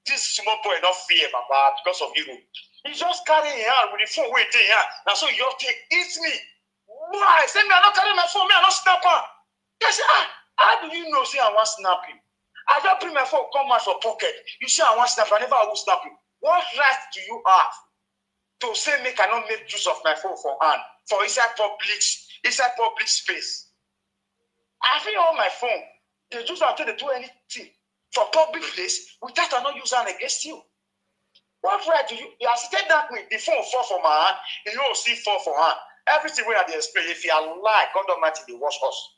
This small boy not fear, Papa, because of you. He just carry his hand with the phone waiting here. Now so your take eat me. Why? Say me I not carry my phone, me I not snap him. I say, how do you know say I want snap him? I just bring my phone, come out for pocket. You say I want snap, I never will snap him. What right do you have to say me cannot make use of my phone for hand for inside public space? I feel on my phone. They just until they do anything for public place without I not use hand against you. What right do you? You have said that with the phone fall for my hand, you will see fall for hand. Everything where they explain, if you are lie, God Almighty, they watch us.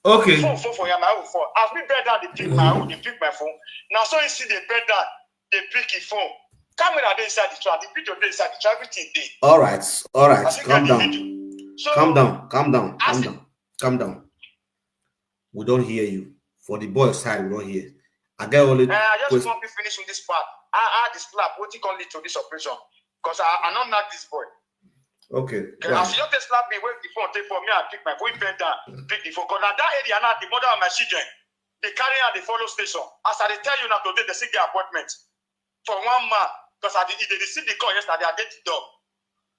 Okay. The phone fall for you, my own fall. As me bed down, they pick my own, they pick my phone. Now so you see the bed down, they pick the phone. Camera they inside the truck, the video they inside the truck, everything they. All right. Calm down. So, Calm down. We don't hear you. For the boy side, we don't hear. I get only. I just want to finish with this part. I had the slap. What you call it to this operation? Because I don't know this boy. Okay. As you just slap me, wait the phone, take for me and pick my phone, bend down, pick the phone. Because now that area now, the mother of my children, they carry out the follow station. As I tell you now today, they see the appointment for one man. Because they received the call yesterday, I get the dog.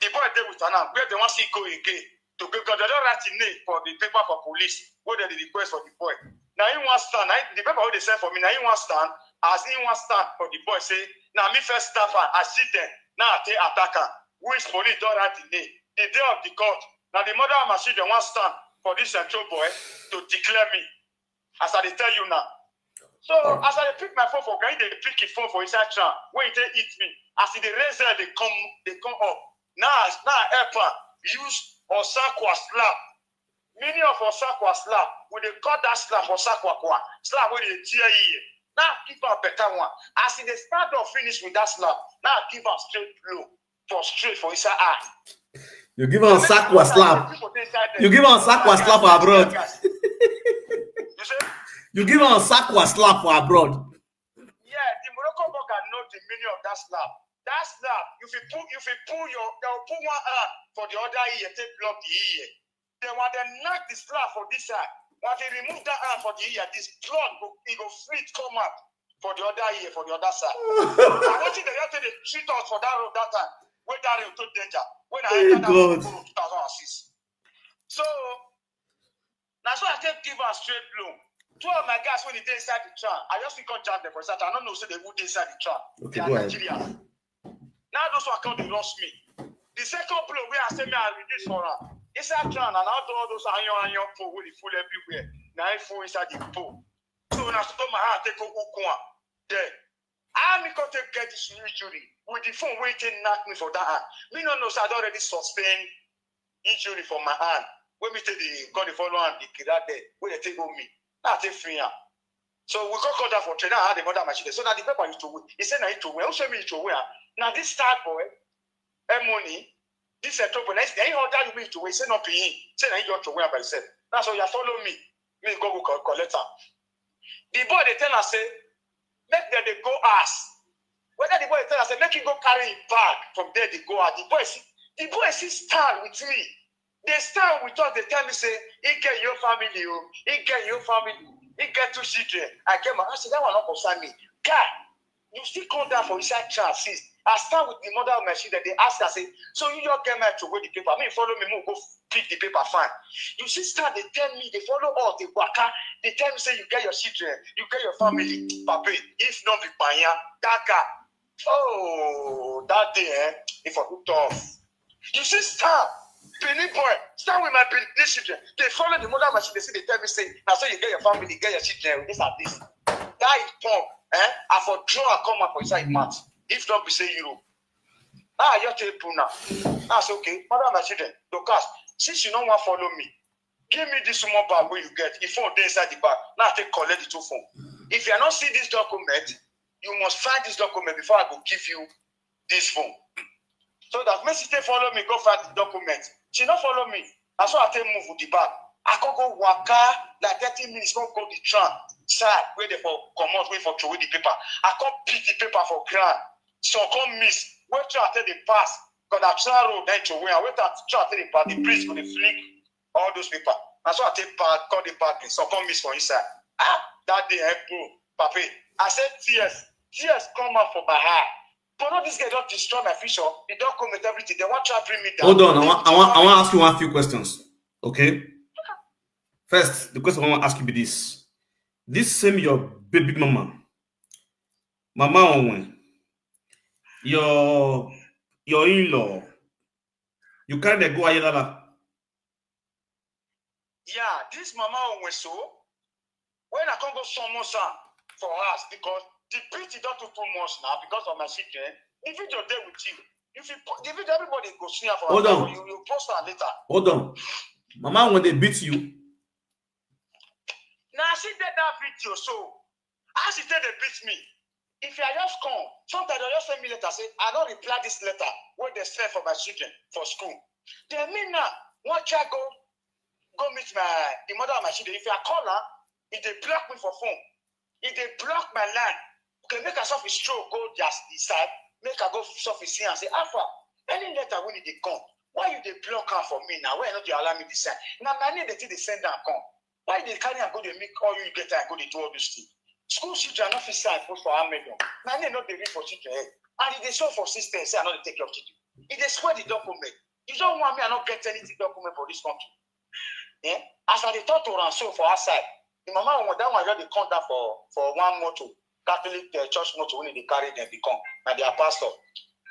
The boy there with Anna, where they want to see go again. To go, because they don't write the name for the paper for police. What they request for the boy. Now he wants stand. The paper what they send for me. Now he wants stand. As he wants stand for the boy, say, now me first staff I see them. Now I take attacker. Which police don't write the name. The day of the court. Now the mother of my children wants stand for this central boy to declare me. As I tell you now. So as I pick my phone for guy, they pick the phone for inside tram. When they eat me, as they raise there, they come up. Now Epa use Osakwa slap. Many of Osakwa slap. When they cut that slap Osakwa slap when they tear here. Now give a better one. As they start or finish with that slap, now give a straight blow for inside eye. You give her a sack or slap. You give her a sack or slap for abroad. You give her a sack or slap for abroad. Yeah, the Morocco burger know the meaning of that slap. That slap, if you pull they'll pull one hand for the other ear, take block the ear. Then when they knock the slap for this side, when they remove that hand for the ear, this blood it go free come out for the other ear, for the other side. I want you to get to the treat us for that road that time. When that road to danger. When I entered that road 2006. So now so I can give her straight blow. Two of my guys when they inside the trunk, I just think on jam them for that. I don't know so they would inside the trunk. Okay, they are Nigerians. Now those who are come to rush me. The second blow where I say me I reduce for her. Inside trunk and I'll do all those iron pole with the full everywhere. Now I fall inside the pole. So when I stop my hand, take a hook one. There. I'm going to get this injury with the phone waiting knock me for that hand. Me no know so I already sustained injury for my hand. When me take the gun the follow and the kid out there, when they take on me, I take free hand. So we got called that for trainer. I had the mother machine. So now the paper is to win. He said now it to win. Who show me it to win? Now this star boy, money, this is trouble. Next day, he ordered me to win. He said not paying. He said now he got to win by himself. That's why you follow me. Me go collect her. The boy they tell us say. Make them they go ask. Whether the boy tell us, make him go carry it back from there they go out. The boy stand with me. They stand with us, they tell me, say, he get your family, he get your family, he get 2 children. I get my answer, that one not concern me. God, you still come down for inside child, sis. I stand with the mother of my children, they ask her, say, so you just get married to go the paper. I mean, follow me, go pick the paper, fine. You see, stand, they tell me, they follow all the waka, they tell me, say, you get your children, you get your family, papa, if not be panya, that guy. Oh, that day, if I look tough. You see, stand, Penny boy, stand with my Penny children. They follow the mother of my children, they tell me, say, now so you get your family, you get your children, this and this. That is punk, I for draw and come up for inside match. If not, be say you. You're telling now. That's okay. Mother, my children, Lucas, since you don't want to follow me, give me this small bag where you get. If phone dey inside the bag, now I take collect the 2 phone. If you are not see this document, you must find this document before I go give you this phone. So that when she follow me, go find the document. She not follow me. That's why I take move with the bag. I can go waka like 30 minutes, go the tram side where they for come out, wait for throw the paper. I can't pick the paper for ground. So I can't miss. Wait till I take the pass. Because I try road then to win. I wait till I take the pass. The breeze go the flick all those paper. That's why I take part, call the parking. So I can't miss for inside. That day, bro, papi. I said tears come out from my heart. But not this guy don't destroy my future. They don't come with everything. They want to bring me down. Hold on, I want to ask you one few questions. Okay. First, the question I want to ask you be this. This same your baby mama. Mama Owen. Your in-law. You carry the go ayelala. Yeah, this mama Owen so when I can't go summon for us because the beat don't do too much now because of my children. If you just there with you, if everybody go see her for hold on. You post her later. Hold on. Mama, when they beat you. Now she did that video, so as she did they beat me. If I just come, sometimes they just send me letter, say, I don't reply this letter when they send for my children for school. Then me now, one child go meet the mother of my children. If I call her, if they block me for phone, if they block my line, okay, make herself a stroke, go just decide, make her go surface here and say, Alpha, any letter when they come, why you they block her for me now? Why not you allow me to decide? Now my name they send her come. Why they carry and go to make all you get and go to do all this thing? School children not fit sign post for our medium. My name not they read for children. And if they show for system, say I not take your children. If they swear the document, you don't want me I not get anything document for this country. Yeah? As I they talk to her so for our side, the mama that one just they come down for one motto, Catholic church motto when they carry them become and they are pastor.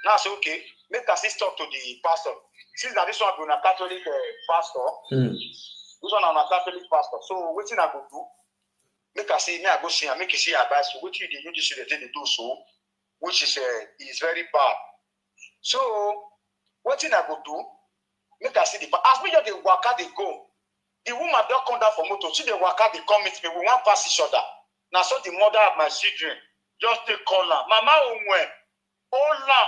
Now I say okay, make us talk to the pastor. Since that this one be a Catholic pastor. This one I'm a Catholic pastor. So what thing I go do? Make I say, me I go see and make you see advice. So what you do they do so, which is very bad. So what thing I go do? Make I see the as me just the waka they go. The woman don't come down for motor. See the waka they come meet me. We want pass each other. Now so the mother of my children just take call her. Mama Onwe, Ola.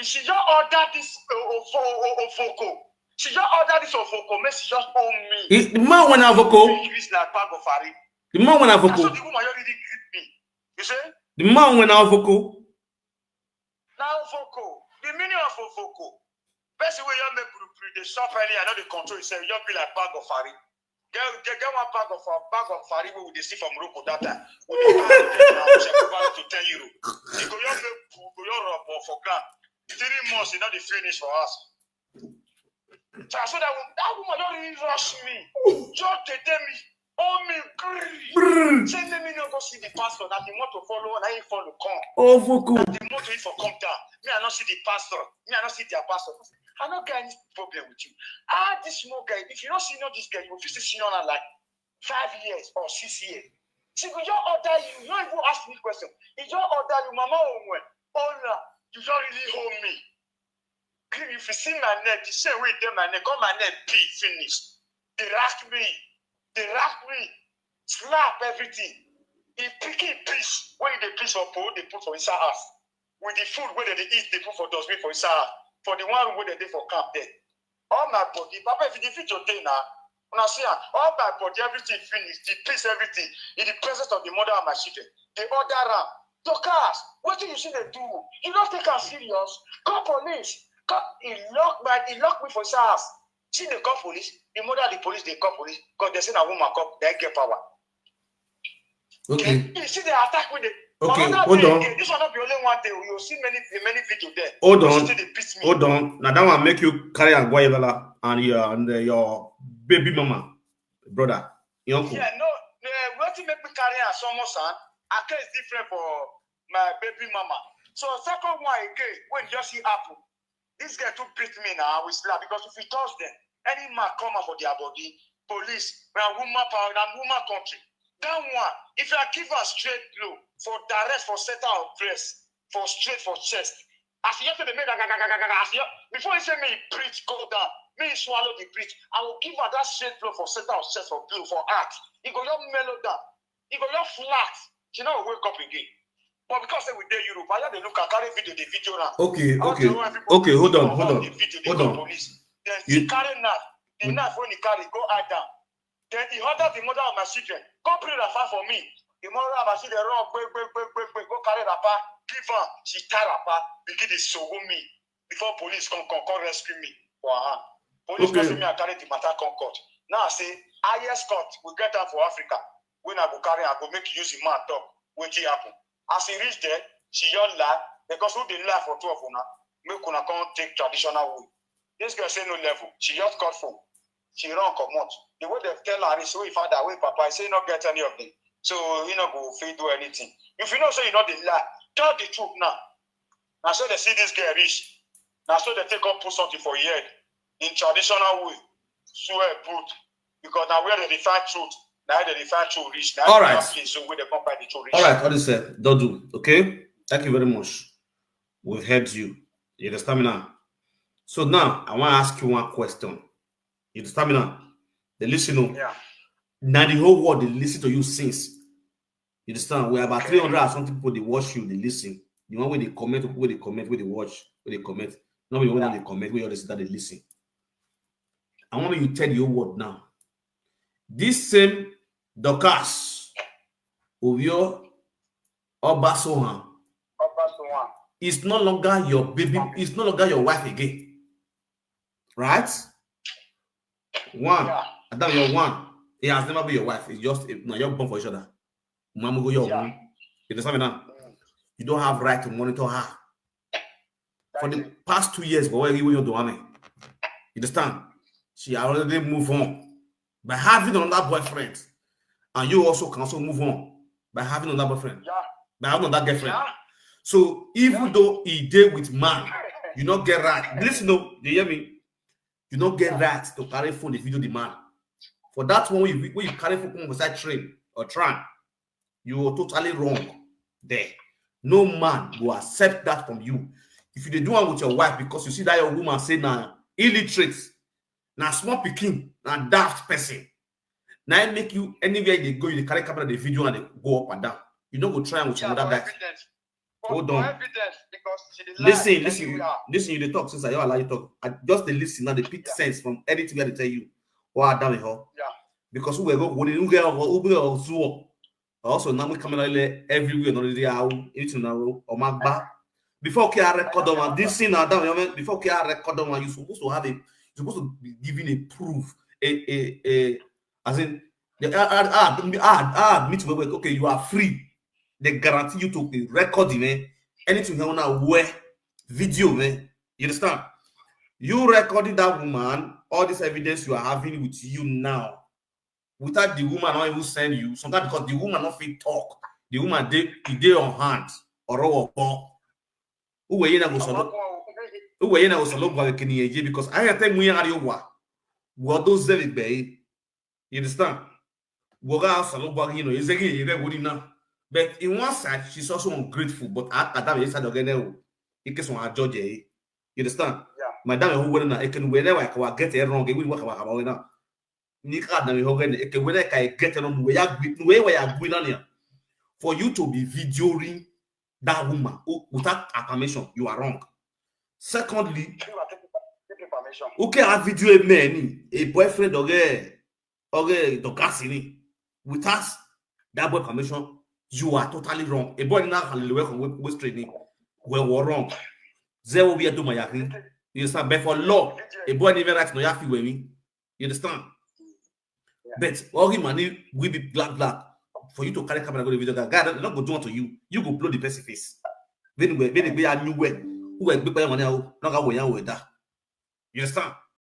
She just ordered this Ofoko. She just ordered this Ofoko. She just owe me. The man went Avoko. The man went Avoko. That's what the woman already greet me. You see? The man went Avoko. Now Ofoko. The meaning of Ofoko. Best way you make group, they stop early and not the control. You say you be like bag of fari. Get one bag of fari we will see from Roko that time. We to 10 euro. You go your for grand. 3 months, you know the finish for us. So I said that woman don't really rush me. Just tell me, oh me, say let me not go see the pastor that they want to follow and I ain't follow come. Oh, Voko. They want to for come down. Me I not see the pastor. Me I not see their pastor. I don't get any problem with you. This small guy, if you don't see this guy, you will still see on like 5 years or 6 years. See, we just order you. You don't even ask me question. He just order you, mama oh, you don't really hold me. If you see my neck, the same way they my neck, all my neck be finished. They rack me, slap everything. He pick a piece. When they piece for pole, they put for inside house. With the food where they eat, they put for dustbin for inside house. For the one where they did for camp there. All my body, Papa, if you defeat your day now, when I see all my body, everything finished, the piece, everything, in the presence of the mother of my children. The other ram. Doctors, what do you see they do? You don't take us serious. Call police. He locked me for his house. See the call police. The mother of the police, they call police. Because they say a woman cop, they get power. Okay. You see the attack with the. Okay, hold on. This will not be only one day. You'll see many videos there. Hold on. Hold on. Now that one make you carry and guayabala and your baby mama, brother, your uncle. Yeah, no. What to make me carry and someone son? I is different for my baby mama. So second one again, when you see happen, this guy to beat me now with slap because if he touch them, any man come out for their body, police, when woman power, and woman country. That one, if you give a straight blow for direct for center of dress, for straight for chest, as you have to make before you say me preach go down, me swallow the preach, I will give her that straight blow for center of chest for blow for heart. It go your mellow down, it go your flat. She now wake up again. But because we dey Europe, I have to look at carry the video now. Okay, hold on. Then he carry knife. The knife when he carry, go hide down. Then he ordered the mother of my children, come bring Rafa for me. The mother of my children run, go carry Rafa, give her. She tie Rafa, begin to show me before police come rescue me. Wow. Police rescue me and carry the matter come court. Now I say, highest court, we get that for Africa. When I go carry, I go make you use the man talk. What happen? As he reached there, she yelled lie because who didn't lie for 2 of una, make una come take traditional way. This girl say no level. She just cut phone. She run come out. The way they tell her is, we father, we papa, I say not get any of them. So you know go fit do anything. If you know so you know the lie, tell the truth now. Now so they see this girl rich. Now so they take up put something for your head in traditional way. Swear put because now where they find truth. Now they find true rich. Now all right. So where they come by the true rich. All right, what is it? Don't do. Okay. Thank you very much. We've heard you. You understand me now? So now I want to ask you one question. You understand me now? They listen to. Yeah. Now the whole world they listen to you since. You understand? We have about 300 and something people they watch you, they listen. The one where they comment, where they comment, where they watch, where they comment. Not the one where they comment, where they listen. I want you to tell the whole world now. This same Dorcas Ovio Obasohan is no longer your baby, it's no longer your wife again. Right? One. Yeah. Adam, you're one. It has never been your wife. It's just no, you're born for each other. Mama go your own. You understand me now? You don't have right to monitor her. For the past 2 years, but where you're doing it. You understand? She already moved on by having another boyfriend, and you also can also move on by having another boyfriend, by having another girlfriend. So even though he did with man, you not get right. Listen, no, you hear me? You not get right to carry phone the video the man. For that one, when you carry phone beside train or tram, you are totally wrong there. No man will accept that from you. If you do one with your wife because you see that your woman say now illiterate, now small picking, now daft person, now it make you anywhere they go, you carry camera the video and they go up and down. You know go try with some other guys. Hold on. Evidence, because she listen, you the talk since I allow you talk. Just the listen now, the pick sense from anything I tell you. What damn it, yeah. because we go when you get also now we coming everywhere, not the hour, it's now or my back. Before I record on this scene now, before I record on, you're supposed to have you're supposed to be giving a proof, as in the add me to okay, you are free. They guarantee you to be recording, man. Anything you wanna wear video, man. You understand? You recording that woman, all this evidence you are having with you now, without the woman not even send you, sometimes because the woman not fit talk, the woman they on hand or who were na go solo because I tell me what those you understand? But in one side, she's also ungrateful. But at that side again, it gets on her judge. You understand? Yeah. Madam, who wouldn't I can whenever I can get it wrong, we work about it now. Nika na Hogan, when I get it on where I going on here. For you to be videoing that woman without affirmation, you are wrong. Secondly, okay, I video a man, a boyfriend okay, the Cassini, without that boy permission, you are totally wrong. A boy now can with training. Well, we're wrong. There will be a do my yakin. You understand? But for law, a boy never writes no yafi with me. You understand? Yeah. But all him money will be black. For you to carry camera go to video, God not go do to you. You go blow the person face. Then we a new way. Who will be paying money? Not go with that. You understand?